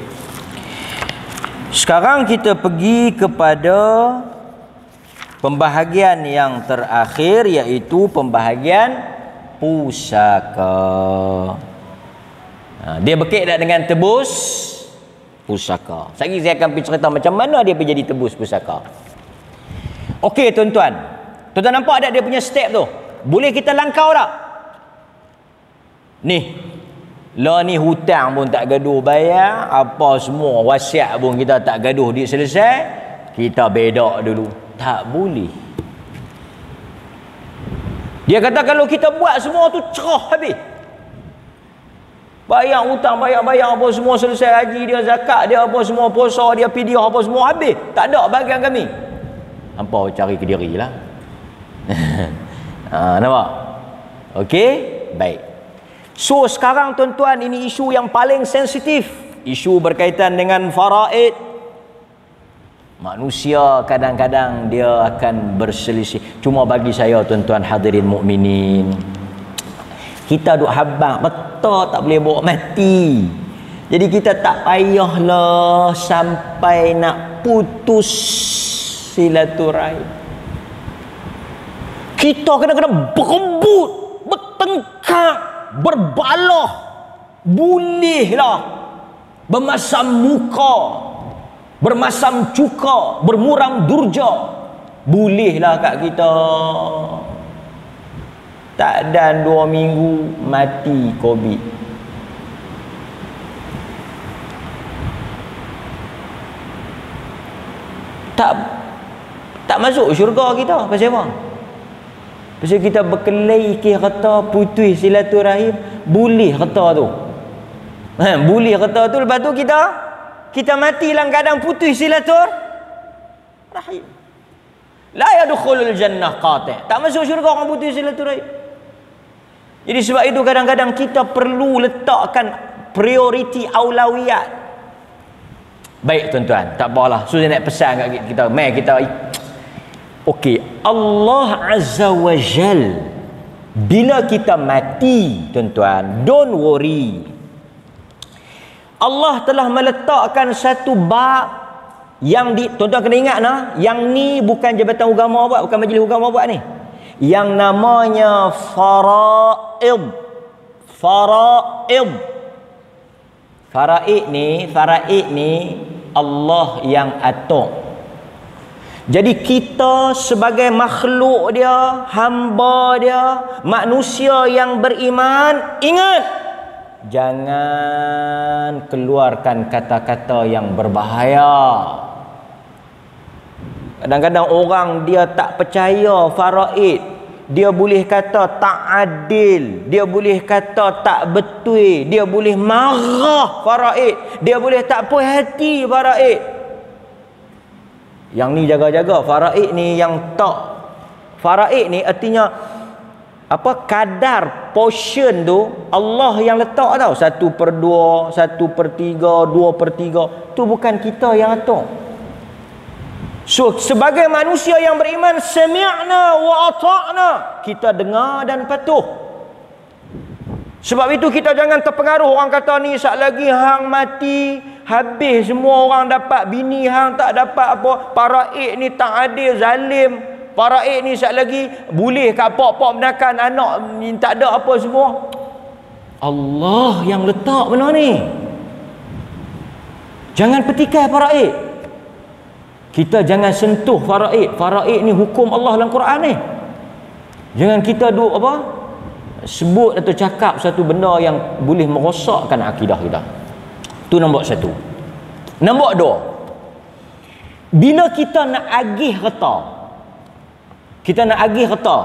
Sekarang kita pergi kepada pembahagian yang terakhir, iaitu pembahagian pusaka. Dia berkait tak dengan tebus pusaka. Sekali saya akan pergi cerita macam mana dia pergi jadi tebus pusaka. Okey tuan-tuan. Tuan-tuan nampak tak dia punya step tu? Boleh kita langkau tak? Ni. Lah ni hutang pun tak gaduh bayar, apa semua wasiat pun kita tak gaduh dia selesai, kita bedak dulu. Tak boleh. Dia kata kalau kita buat semua tu cerah habis. Bayar hutang, bayar apa semua selesai, haji dia, zakat dia, apa semua, puasa dia, fidyah apa semua habis. Tak ada bagian kami. Hampa cari ke diri lah. Nampak? Okey? Baik. So sekarang tuan-tuan, ini isu yang paling sensitif. Isu berkaitan dengan faraid. Manusia kadang-kadang dia akan berselisih. Cuma bagi saya tuan-tuan hadirin mukminin, kita duk habaq betul tak boleh bawa mati. Jadi kita tak payahlah sampai nak putus silaturahim. Kita kena berebut, bertengkar, berbalah, bolehlah bermasam muka, bermasam cuka, bermuram durja, Bolehlah kat kita. Tak dan 2 minggu mati COVID. Tak masuk syurga kita. Pasal apa? Pasal kita berkelahi kata putus silaturahim. Boleh kata tu. Boleh kata tu. Lepas tu kita mati dalam keadaan putus silaturahim. La yadkhulul jannah qati'. Tak masuk syurga orang putus silaturahim. Jadi sebab itu kadang-kadang kita perlu letakkan prioriti aulawiyat. Baik tuan-tuan, tak apalah. So saya nak pesan kat kita, mai kita okey, Allah Azza wa Jal bila kita mati, tuan-tuan, don't worry. Allah telah meletakkan satu bab yang tuan-tuan kena ingat nah, yang ni bukan Jabatan Agama buat, bukan Majlis Agama buat ni. Yang namanya faraid. Faraid ni Allah yang atur. Jadi kita sebagai makhluk dia, hamba dia, manusia yang beriman, ingat, jangan keluarkan kata-kata yang berbahaya. Kadang-kadang orang dia tak percaya faraid. Dia boleh kata tak adil. Dia boleh kata tak betul. Dia boleh marah faraid. Dia boleh tak puas hati faraid. Yang ni jaga-jaga. Faraid ni yang tak. Faraid ni artinya apa, kadar portion tu Allah yang letak tau. 1/2, 1/3, 2/3. Tu bukan kita yang atur. So sebagai manusia yang beriman, sami'na wa ata'na, kita dengar dan patuh. Sebab itu kita jangan terpengaruh orang kata ni sat lagi hang mati, habis semua orang dapat, bini hang tak dapat apa, faraid ni tak adil, zalim, faraid ni sat lagi boleh kat pak-pak menakan anak ni tak ada apa semua. Allah yang letak benda ni. Jangan petikai faraid. Kita jangan sentuh faraid. Faraid ni hukum Allah dalam Quran ni. Jangan kita duk apa, sebut atau cakap satu benda yang boleh merosakkan akidah kita. Tu nombor 1. Nombor 2, bila kita nak agih harta,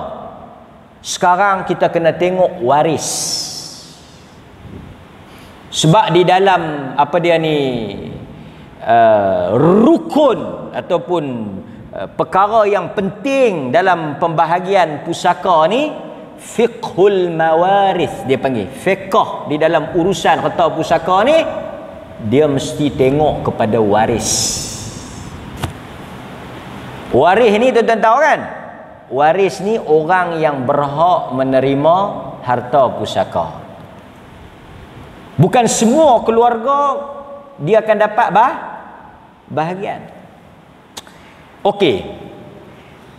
sekarang kita kena tengok waris. Sebab di dalam apa dia ni, rukun ataupun perkara yang penting dalam pembahagian pusaka ni, fiqhul mawaris dia panggil. Fiqh di dalam urusan harta pusaka ni, dia mesti tengok kepada waris. Waris ni tuan-tuan tahu kan, waris ni orang yang berhak menerima harta pusaka. Bukan semua keluarga dia akan dapat bahagian. Okey,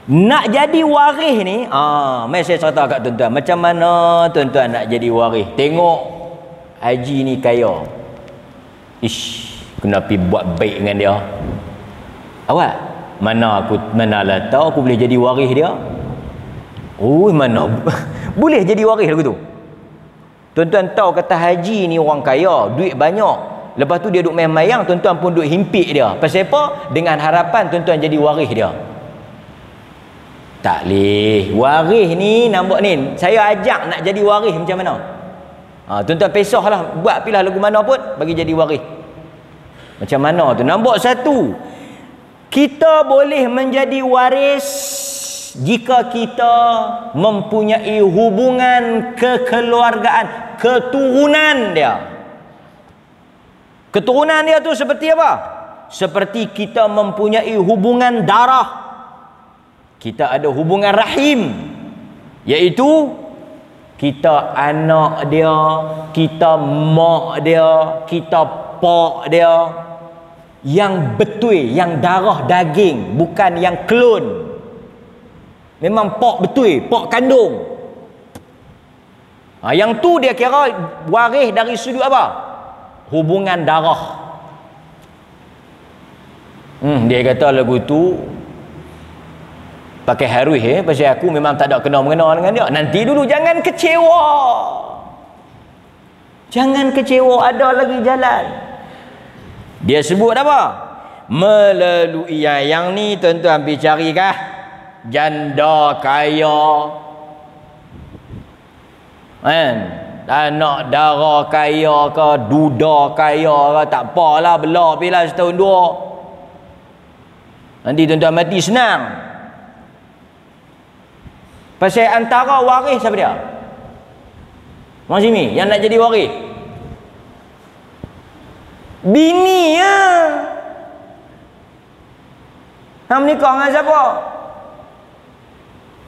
nak jadi waris ni, mari saya cerita kat tuan-tuan macam mana tuan-tuan nak jadi waris. Tengok haji ni kaya, kena pergi buat baik dengan dia. Awak mana tahu aku boleh jadi waris dia. Mana boleh jadi waris lagu tu. Tuan-tuan tahu kata haji ni orang kaya, duit banyak. Lepas tu dia duk main mayang, tuan-tuan pun duk himpit dia. Pasal apa? Dengan harapan tuan-tuan jadi waris dia. Tak leh. Waris ni, nampak ni, saya ajak nak jadi waris macam mana? Tuan-tuan pesahlah, buat pilih lagu mana pun bagi jadi waris. Macam mana tu? Nombor 1, kita boleh menjadi waris jika kita mempunyai hubungan kekeluargaan, keturunan dia. Keturunan dia tu seperti apa? Seperti kita mempunyai hubungan darah. Kita ada hubungan rahim, iaitu kita anak dia, kita mak dia, kita pak dia, yang betul, yang darah daging, bukan yang klon. Memang pak betul, pak kandung. Yang tu dia kira waris dari sudut apa? Hubungan darah. Dia kata lagu tu, pakai harus pasal aku memang tak ada kena-mengena dengan dia. Nanti dulu, jangan kecewa. Jangan kecewa, ada lagi jalan. Dia sebut apa? Melalui yang ni tuan-tuan pergi cari kah? Janda kaya. Kan? Anak dara kaya ke, duda kaya ke, tak apalah, belah pilah setahun dua. Nanti tuan-tuan mati senang. Pasal antara waris siapa dia? Mak Simi yang nak jadi waris. Bini ya. Hang menikah dengan siapa?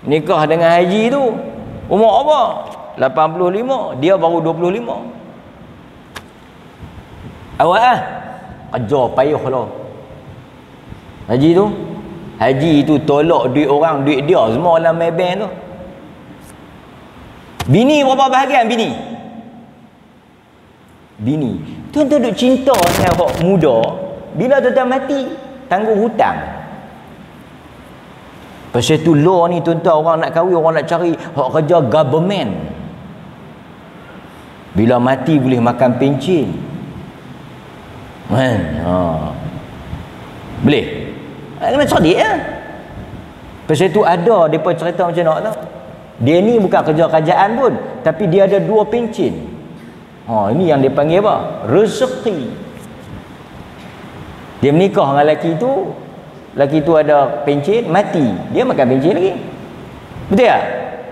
Nikah dengan haji tu. Umur apa? 85. Dia baru 25. Awak ah. Kerja payah lah. Haji tu. Haji tu tolak duit orang, duit dia semua dalam Maybank tu. Bini berapa bahagian bini? Bini. Tuan-tuan duk cinta dengan orang muda, bila tuan-tuan mati, tanggung hutang. Pasal tu law ni tuan-tuan, orang nak kahwin, orang nak cari hak kerja government. Bila mati boleh makan pencen. Kan? Boleh? Kena cerdik ya. Pasal tu ada depa cerita macam nak tahu. Dia ni bukan kerja kerajaan pun, tapi dia ada 2 pencen. Ini yang dia panggil apa? Rezeki. Dia menikah dengan lelaki tu ada pencen, mati, dia makan pencen lagi. Betul tak?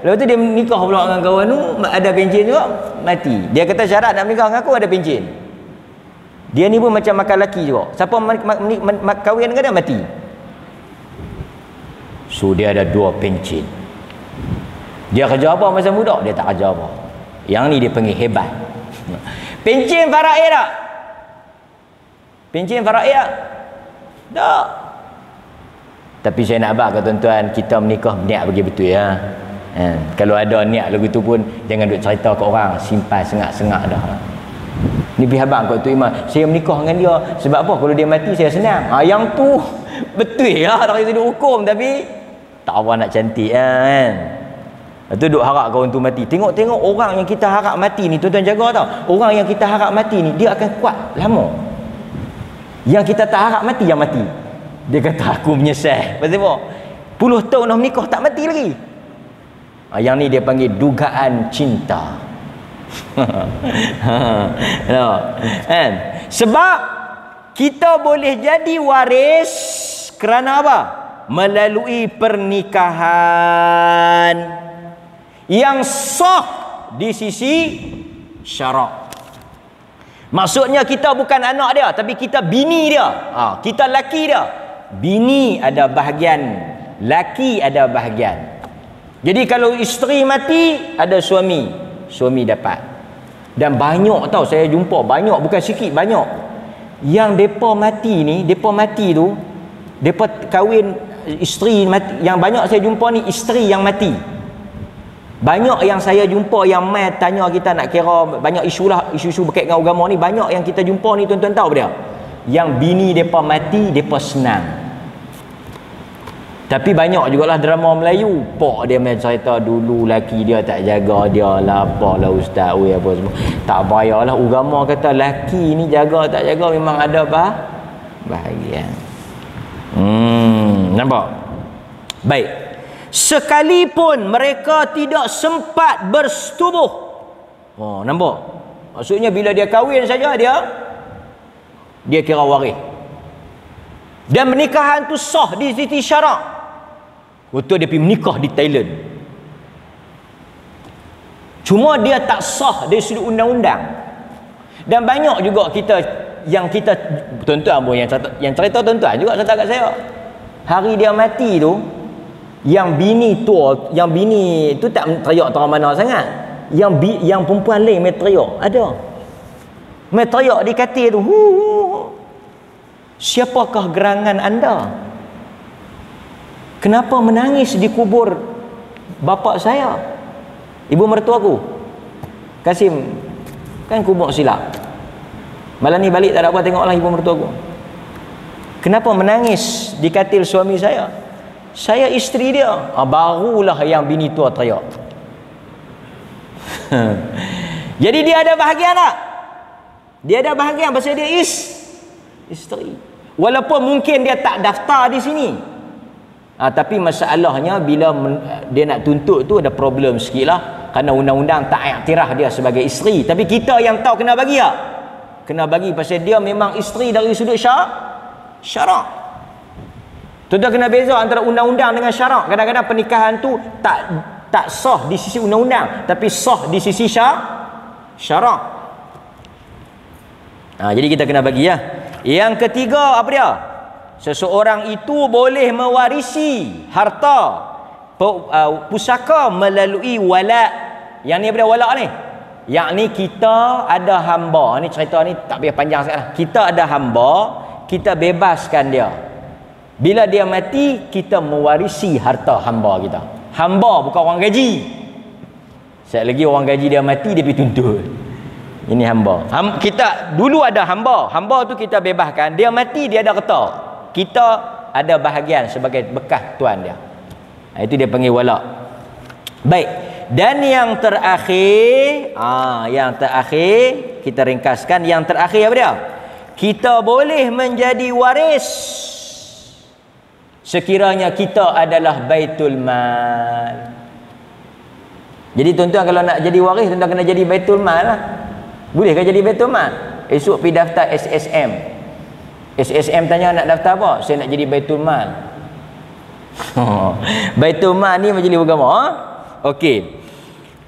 Lepas tu dia menikah pula dengan kawan tu, ada pencen juga, mati. Dia kata syarat nak menikah dengan aku ada pencen. Dia ni pun macam makan lelaki juga. Siapa kahwin dengan dia mati. So dia ada 2 pencen. Dia kerja apa masa muda? Dia tak kerja apa. Yang ni dia panggil hebat. Pencen faraid tak? Pencen faraid tak? Tak. Tapi saya nak abang ke tuan-tuan, kita menikah niat bagi betul ya. Kalau ada niat lagu tu pun jangan duk cerita ke orang, simpan sengak-sengak dah. Ni biar abang kat tu Iman, saya menikah dengan dia sebab apa? Kalau dia mati saya senang. Yang tu betul lah, tak kena duk hukum, tapi tak apa nak cantik kan. Lepas tu duk harap kawan tu mati. Tengok-tengok orang yang kita harap mati ni, tuan-tuan jaga tau. Orang yang kita harap mati ni, dia akan kuat lama. Yang kita tak harap mati, yang mati. Dia kata aku menyesal. Pasal apa? Puluh tahun dah menikah tak mati lagi. Yang ni dia panggil dugaan cinta. Kan? Sebab kita boleh jadi waris kerana apa? Melalui pernikahan yang sah di sisi syarak. Maksudnya kita bukan anak dia, tapi kita bini dia. Kita laki dia. Bini ada bahagian, laki ada bahagian. Jadi kalau isteri mati, ada suami dapat. Dan banyak tau saya jumpa, banyak, bukan sikit, banyak. Yang depa mati ni, depa mati tu, depa kahwin isteri mati. Yang banyak saya jumpa ni isteri yang mati. Banyak yang saya jumpa yang mai tanya kita nak kira banyak isu-isu berkait dengan agama ni, banyak yang kita jumpa ni tuan-tuan tahu dia. Yang bini depa mati, depa senang. Tapi banyak jugalah drama Melayu. Pak dia main cerita dulu laki dia tak jaga dia lah, apalah ustaz, apa semua. Tak payahlah, agama kata laki ni jaga tak jaga memang ada bahagian. Nampak? Baik. Sekalipun mereka tidak sempat bersetubuh. Nampak? Maksudnya bila dia kahwin saja dia kira waris. Dan pernikahan tu sah di sisi syarak. Betul dia pergi menikah di Thailand. Cuma dia tak sah dari sudut undang-undang. Dan banyak juga kita tuan-tuan pun yang cerita tuan-tuan juga cerita kat saya. Hari dia mati tu, yang bini tu tak teriak terang mana sangat. Yang perempuan lain main teriak. Ada. Main teriak di katil tu. Siapakah gerangan anda? Kenapa menangis di kubur bapa saya? Ibu mertuaku. Kasim, kan kubur silap. Malam ni balik tak ada apa, tengoklah ibu mertuaku. Kenapa menangis di katil suami saya? Saya isteri dia. Barulah yang bini tua teriak. Jadi dia ada bahagian tak? Dia ada bahagian pasal dia isteri. Walaupun mungkin dia tak daftar di sini. Tapi masalahnya bila dia nak tuntut tu ada problem sikit lah. Kerana undang-undang tak iktiraf dia sebagai isteri. Tapi kita yang tahu kena bagi tak? Kena bagi pasal dia memang isteri dari sudut syarak. Tuan-tuan kena beza antara undang-undang dengan syarak. Kadang-kadang pernikahan tu tak sah di sisi undang-undang, tapi sah di sisi syarak. Jadi kita kena bagi ya. Yang ketiga apa dia? Seseorang itu boleh mewarisi harta pusaka melalui wala. Yang ni apa dia wala ni? Yang ni kita ada hamba. Ni cerita ni tak payah panjang sangat lah. Kita ada hamba, kita bebaskan dia. Bila dia mati, kita mewarisi harta hamba kita. Hamba bukan orang gaji. Sekali lagi orang gaji dia mati, dia pergi tuntut. Ini hamba. Kita dulu ada hamba. Hamba tu kita bebaskan. Dia mati, dia ada harta. Kita ada bahagian sebagai bekas tuan dia. Itu dia panggil wala. Baik. Dan yang terakhir, kita ringkaskan. Yang terakhir apa dia? Kita boleh menjadi waris sekiranya kita adalah baitul mal. Jadi tuan-tuan kalau nak jadi waris, tuan-tuan kena jadi baitul mal lah. Bolehkah jadi baitul mal? Esok pergi daftar SSM. SSM tanya nak daftar apa? Saya nak jadi baitul mal. Baitul mal ni majlis agama. Okey.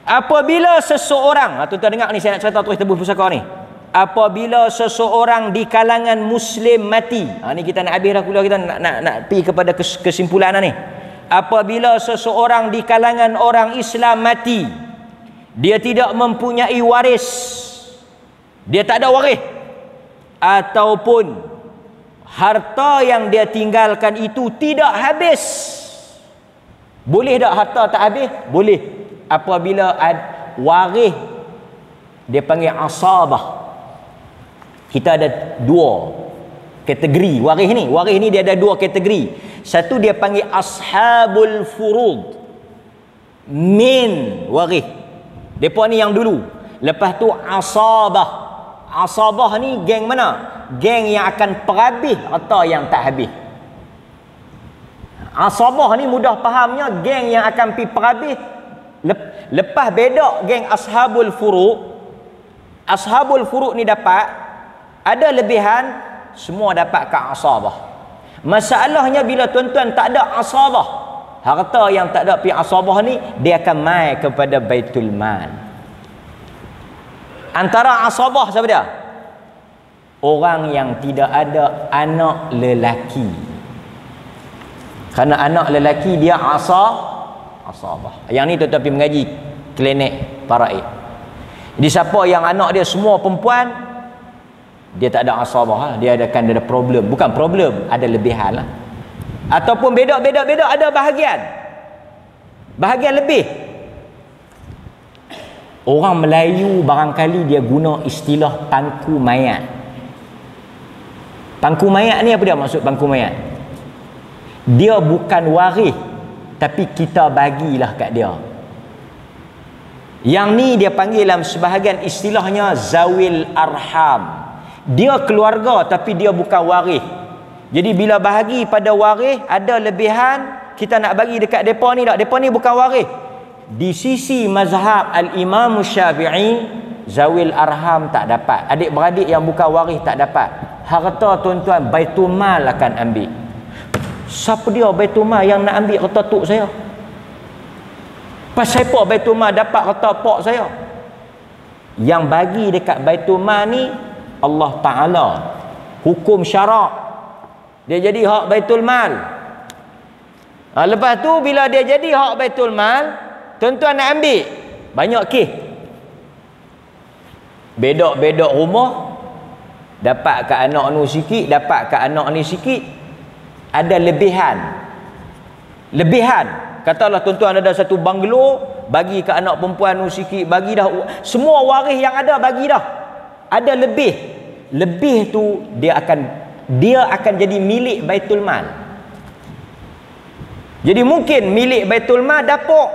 Apabila seseorang, tuan-tuan dengar ni, saya nak cerita terus tebus pusaka ni. Apabila seseorang di kalangan muslim mati. Ni kita nak habis dah kuliah kita, nak pergi kepada kesimpulan ni. Apabila seseorang di kalangan orang Islam mati, dia tidak mempunyai waris. Dia tak ada waris. Ataupun harta yang dia tinggalkan itu tidak habis. Boleh tak harta tak habis? Boleh. Apabila waris, dia panggil asabah. Kita ada dua kategori waris ni. Waris ni dia ada dua kategori. Satu dia panggil ashabul furud. Min waris. Depa ni yang dulu. Lepas tu asabah. Asabah ni geng mana? Geng yang akan perhabis harta yang tak habis. Asabah ni mudah fahamnya geng yang akan pi perhabis. Lepas beda geng ashabul furu'. Ashabul furu' ni dapat ada lebihan, semua dapat ke asabah. Masalahnya bila tuan-tuan tak ada asabah, harta yang tak ada pi asabah ni, dia akan mai kepada baitul mal. Antara asabah siapa dia? Orang yang tidak ada anak lelaki. Kerana anak lelaki dia asabah. Yang ni tuan-tuan pergi mengaji klinik faraid. Jadi siapa yang anak dia semua perempuan, dia tak ada asabah, dia akan ada problem. Bukan problem, ada lebihan lah. Ataupun beda ada bahagian. Bahagian lebih. Orang Melayu barangkali dia guna istilah pangku mayat. Pangku mayat ni apa dia maksud pangku mayat? Dia bukan waris, tapi kita bagilah kat dia. Yang ni dia panggil dalam sebahagian istilahnya zawil arham. Dia keluarga tapi dia bukan waris. Jadi bila bahagi pada waris ada lebihan, kita nak bagi dekat depa ni tak? Depa ni bukan waris. Di sisi mazhab al-Imam Syafi'i, zawil arham tak dapat. Adik-beradik yang bukan waris tak dapat. Harta tuan-tuan baitul mal akan ambil. Siapa dia baitul mal yang nak ambil harta tok saya? Pasal apa baitul mal dapat harta pak saya? Yang bagi dekat baitul mal ni Allah Ta'ala. Hukum syarak. Dia jadi hak baitul mal. Lepas tu bila dia jadi hak baitul mal, tuan-tuan nak ambil. Banyak kes. Bedok-bedok rumah, dapat ke anak ni sikit, dapat ke anak ni sikit. Ada lebihan. Katalah tuan-tuan ada satu banglo, bagi ke anak perempuan ni sikit, bagi dah. Semua waris yang ada bagi dah. Ada lebih. Lebih tu dia akan jadi milik baitul mal. Jadi mungkin milik Baitul Mal dapur.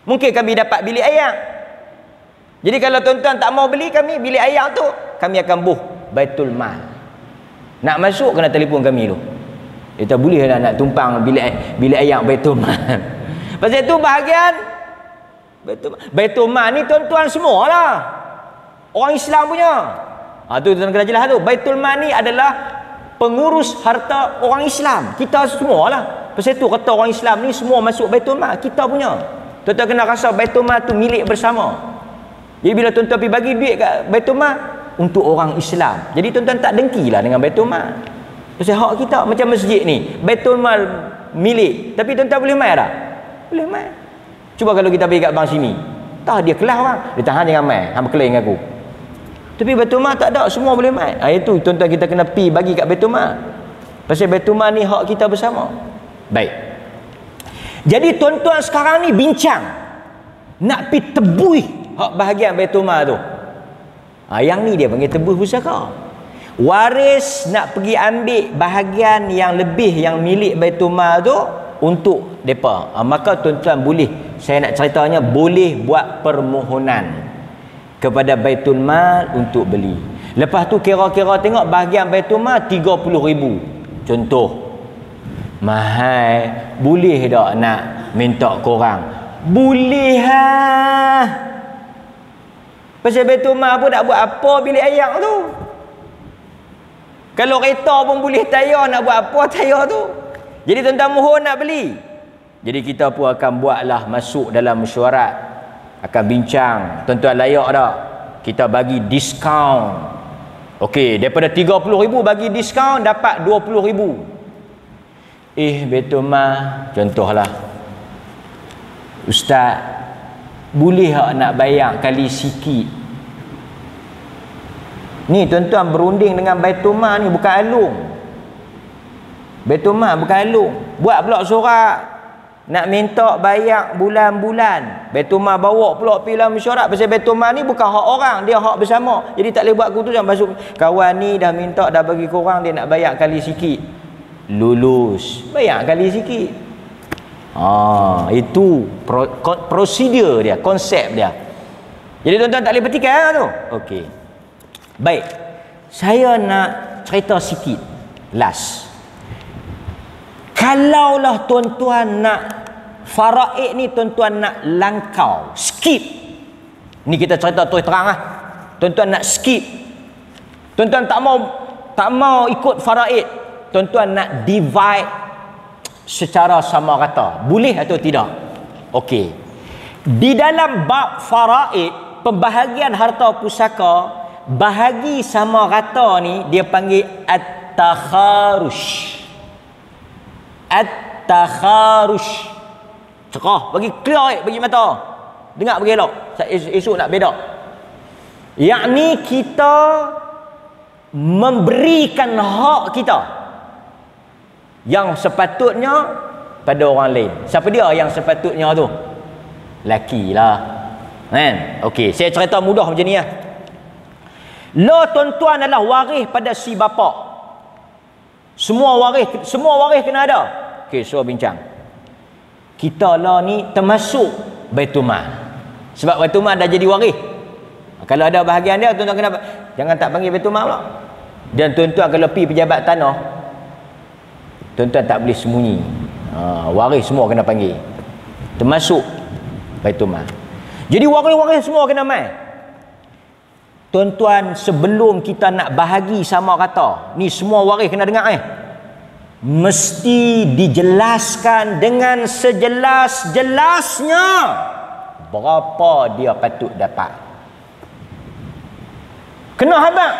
Mungkin kami dapat bilik air. Jadi kalau tuan-tuan tak mau beli kami bilik air tu, kami akan buh Baitul Mal. Nak masuk kena telefon kami tu. Kita boleh lah nak tumpang bilik air Baitul Mal. Pasal tu bahagian Baitul Mal ni tuan-tuan semualah. Orang Islam punya. Tu tuan kena jelas tu. Baitul Mal ni adalah pengurus harta orang Islam. Kita semualah. Pasal tu kata orang Islam ni semua masuk Baitul Mal, kita punya. Tuan-tuan kena rasa Baitul Mal tu milik bersama. Jadi bila tuan-tuan pergi bagi duit kat Baitul Mal untuk orang Islam. Jadi tuan-tuan tak dengkilah dengan Baitul Mal. Pasal hak kita macam masjid ni, Baitul Mal milik. Tapi tuan-tuan boleh mai tak? Boleh mai. Cuba kalau kita pergi kat bank sini. Tah dia kelas orang. Dia tahan jangan mai, hang berkelahi dengan aku. Tapi Baitul Mal tak ada, semua boleh mai. Itu tuan-tuan kita kena pi bagi kat Baitul Mal. Pasal Baitul Mal ni hak kita bersama. Baik. Jadi tuan-tuan sekarang ni bincang nak pi tebus hak bahagian Baitul Mal tu. Yang ni dia panggil tebus pusaka. Waris nak pergi ambil bahagian yang lebih yang milik Baitul Mal tu untuk depa. Maka tuan-tuan boleh, saya nak ceritanya, boleh buat permohonan kepada Baitul Mal untuk beli. Lepas tu kira-kira tengok bahagian Baitul Mal 30,000. Contoh. Mahal, boleh tak nak minta korang? Boleh ha. Pasal Baitul Mal pun nak buat apa bilik air tu? Kalau kereta pun boleh tayar, nak buat apa tayar tu? Jadi tuan-tuan mohon nak beli. Jadi kita pun akan buatlah masuk dalam mesyuarat. Akan bincang, tuan-tuan layak tak? Kita bagi diskaun. Okey, daripada 30,000 bagi diskaun dapat 20,000. Baitul Mal, contohlah. Ustaz, boleh tak nak bayar kali sikit? Ni tuan-tuan berunding dengan Baitul Mal ni bukan alung. Baitul Mal bukan alung. Buat pula surat nak minta bayar bulan-bulan. Baitul Mal bawa pula pergi dalam mesyuarat. Pasal Baitul Mal ni bukan hak orang, dia hak bersama. Jadi tak boleh buat keputusan masuk. Kawan ni dah minta, dah bagi korang, dia nak bayar kali sikit. Lulus, bayar kali sikit. Itu prosedur dia, konsep dia. Jadi tuan-tuan tak boleh petikan tu. Okey. Baik. Saya nak cerita sikit last. Kalaulah tuan-tuan nak faraid ni, tuan-tuan nak langkau, skip. Ni kita cerita terus terang lah. Tuan-tuan nak skip. Tuan-tuan tak mau ikut faraid. Tuan-tuan nak divide secara sama rata. Boleh atau tidak? Okey. Di dalam bab faraid, pembahagian harta pusaka, bahagi sama rata ni dia panggil at-takharush. At-takharush. Cerah, bagi clear, bagi mata. Dengar bagi elok. Esok nak beda. Yakni kita memberikan hak kita yang sepatutnya pada orang lain. Siapa dia yang sepatutnya tu? Lakilah. Kan? Okey, saya cerita mudah macam ni lah. Lo tuan-tuan adalah waris pada si bapa. Semua waris kena ada. Okey, so bincang. Kita lah ni termasuk Baitul Mal. Sebab Baitul Mal dah jadi waris. Kalau ada bahagian dia, tuan-tuan kenapa? Jangan tak panggil Baitul Mal pula. Dan tuan-tuan kalau pergi pejabat tanah, tuan-tuan tak boleh sembunyi. Waris semua kena panggil. Termasuk Baitul Mal. Jadi waris-waris semua kena mai. Tuan-tuan, sebelum kita nak bahagi sama rata, ni semua waris kena dengar mesti dijelaskan dengan sejelas-jelasnya berapa dia patut dapat. Kena habaq.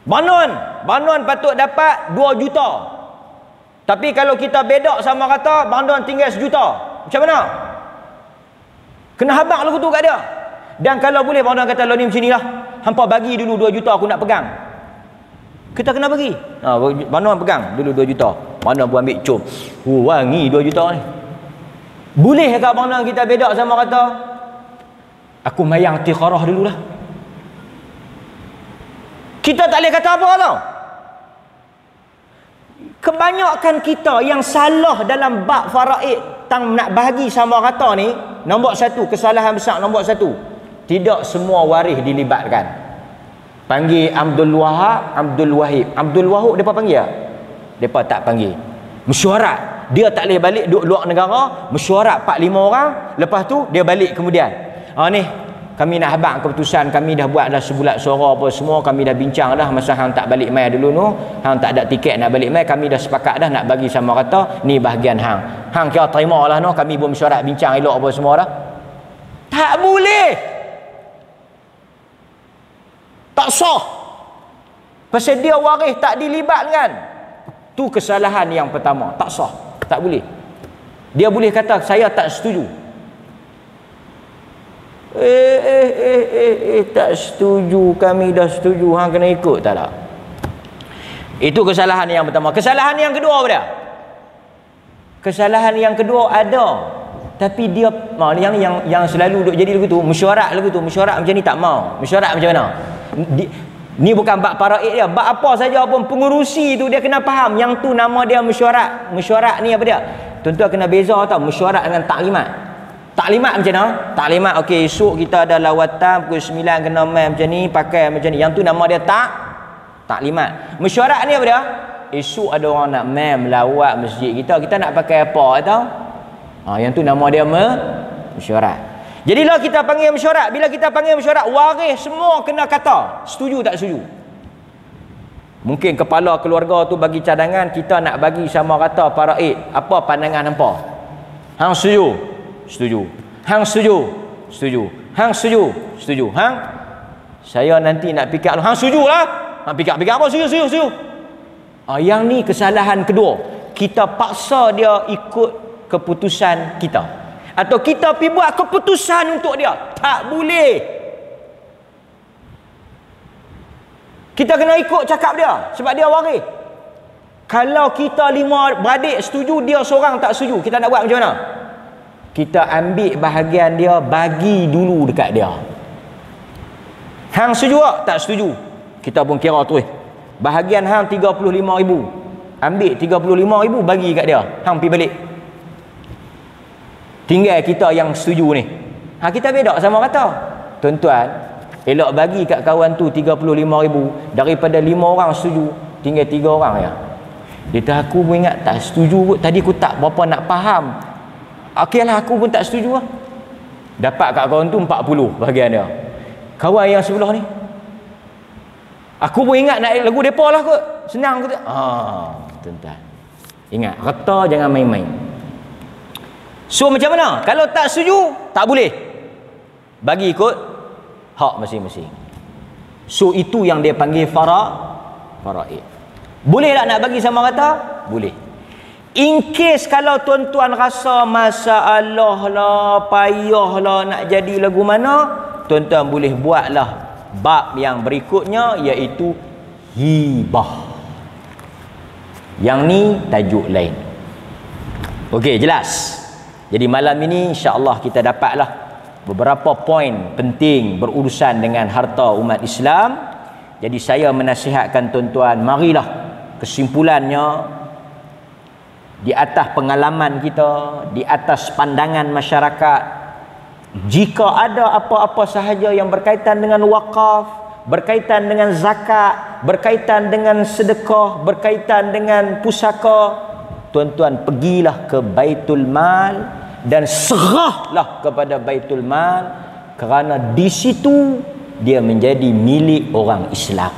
Banon patut dapat 2 juta. Tapi kalau kita bedak sama rata, banon tinggal 1 juta. Macam mana? Kena habaq lagu tu kat dia. Dan kalau boleh banon kata lo ni macam nilah, hampa bagi dulu 2 juta aku nak pegang. Kita kena bagi. Banon pegang dulu 2 juta. Banon pun ambil cum. Wangi 2 juta ni. Boleh ke banon kita bedak sama rata? Aku mayang tikharah dululah. Kita tak boleh kata apa tau. Kebanyakan kita yang salah dalam bab faraid tang nak bahagi sama rata ni, nombor satu, kesalahan besar nombor satu, tidak semua waris dilibatkan. Panggil Abdul Wahab, Abdul Wahib. Abdul Wahab depa panggil tak? Depa tak panggil. Mesyuarat. Dia tak boleh balik duduk luar negara, mesyuarat 4-5 orang, lepas tu dia balik kemudian. Ni kami nak habaq keputusan, kami dah buat dah sebulat suara apa semua, kami dah bincang dah masa hang tak balik mai dulu tu, hang tak ada tiket nak balik mai, kami dah sepakat dah nak bagi sama rata, ni bahagian hang. Hang kira terima lah no, kami pun mesyuarat bincang elok apa semua dah. Tak boleh. Tak sah. Pasal dia waris tak dilibatkan. Tu kesalahan yang pertama, tak sah. Tak boleh. Dia boleh kata saya tak setuju. Tak setuju, kami dah setuju, hang kena ikut tak lah. Itu kesalahan yang pertama. Kesalahan yang kedua apa dia? Kesalahan yang kedua ada, tapi dia yang selalu duk jadi lagu tu, mesyuarat lagu tu, mesyuarat macam ni tak mau. Mesyuarat macam mana? Ni bukan bab faraid dia, bab apa saja pun pengurusi tu dia kena faham yang tu nama dia mesyuarat. Mesyuarat ni apa dia? Tuan-tuan kena beza tau mesyuarat dengan taklimat. Taklimat macam mana? Taklimat okey, esok kita ada lawatan pukul 9 kena mai macam ni, pakai macam ni. Yang tu nama dia taklimat. Mesyuarat ni apa dia? Esok ada orang nak mai melawat masjid kita, kita nak pakai apa tau? Yang tu nama dia mesyuarat. Jadilah kita panggil mesyuarat. Bila kita panggil mesyuarat, waris semua kena kata setuju tak setuju. Mungkin kepala keluarga tu bagi cadangan, kita nak bagi sama rata faraid. Apa pandangan hampa? Hang setuju? Setuju. Hang setuju? Setuju. Hang setuju? Setuju. Hang? Saya nanti nak pikir. Hang setuju lah. Hang pikir apa? Setuju. Yang ni kesalahan kedua. Kita paksa dia ikut keputusan kita. Atau kita pergi buat keputusan untuk dia. Tak boleh. Kita kena ikut cakap dia. Sebab dia waris. Kalau kita 5 beradik setuju, dia seorang tak setuju, kita nak buat macam mana? Kita ambil bahagian dia, bagi dulu dekat dia. Hang setuju tak? Tak setuju. Kita pun kira terus. Bahagian hang 35,000. Ambil 35,000 bagi kat dia. Hang pergi balik. Tinggal kita yang setuju ni. Kita beda sama kata. Tuan-tuan, elok bagi kat kawan tu 35,000 daripada 5 orang setuju, tinggal 3 orang ya. Dia kata aku pun ingat tak setuju kot. Tadi aku tak berapa nak faham. Okeylah aku pun tak setuju lah. Dapat kat kawan tu 40 bahagian dia. Kawan yang sebelah ni, aku pun ingat nak lagu depa lah kot. Senang kot. Tuan-tuan. Ingat, rata jangan main-main. So macam mana? Kalau tak setuju, tak boleh. Bagi ikut hak masing-masing. So itu yang dia panggil faraid. Boleh tak nak bagi sama rata? Boleh. In case kalau tuan-tuan rasa masalah lah, payah lah nak jadi lagu mana, tuan-tuan boleh buatlah bab yang berikutnya, iaitu hibah. Yang ni tajuk lain. Okey, jelas. Jadi malam ini insya-Allah kita dapatlah beberapa poin penting berurusan dengan harta umat Islam. Jadi saya menasihatkan tuan-tuan, marilah kesimpulannya, di atas pengalaman kita, di atas pandangan masyarakat, jika ada apa-apa sahaja yang berkaitan dengan wakaf, berkaitan dengan zakat, berkaitan dengan sedekah, berkaitan dengan pusaka, tuan-tuan pergilah ke Baitul Mal dan serahlah kepada Baitul Mal, kerana di situ dia menjadi milik orang Islam.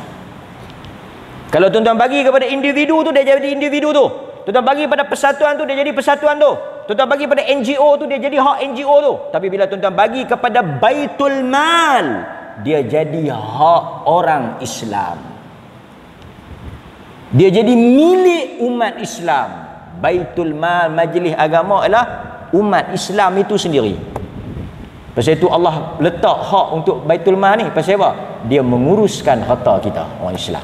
Kalau tuan-tuan bagi kepada individu tu, dia jadi individu tu. Tuan-tuan bagi pada persatuan tu, dia jadi persatuan tu. Tuan-tuan bagi pada NGO tu, dia jadi hak NGO tu. Tapi bila tuan-tuan bagi kepada Baitul Mal, dia jadi hak orang Islam. Dia jadi milik umat Islam. Baitul Mal, majlis agama adalah umat Islam itu sendiri. Pasal itu Allah letak hak untuk Baitul Mal ni. Pasal apa? Dia menguruskan harta kita, orang Islam.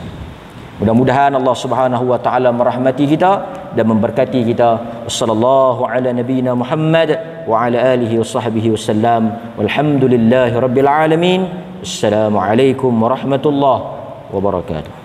Mudah-mudahan Allah Subhanahu wa taala merahmati kita dan memberkati kita. Sallallahu ala nabiyyina Muhammad wa ala alihi wa sahbihi wasallam. Walhamdulillahirabbil alamin. Assalamualaikum warahmatullahi wabarakatuh.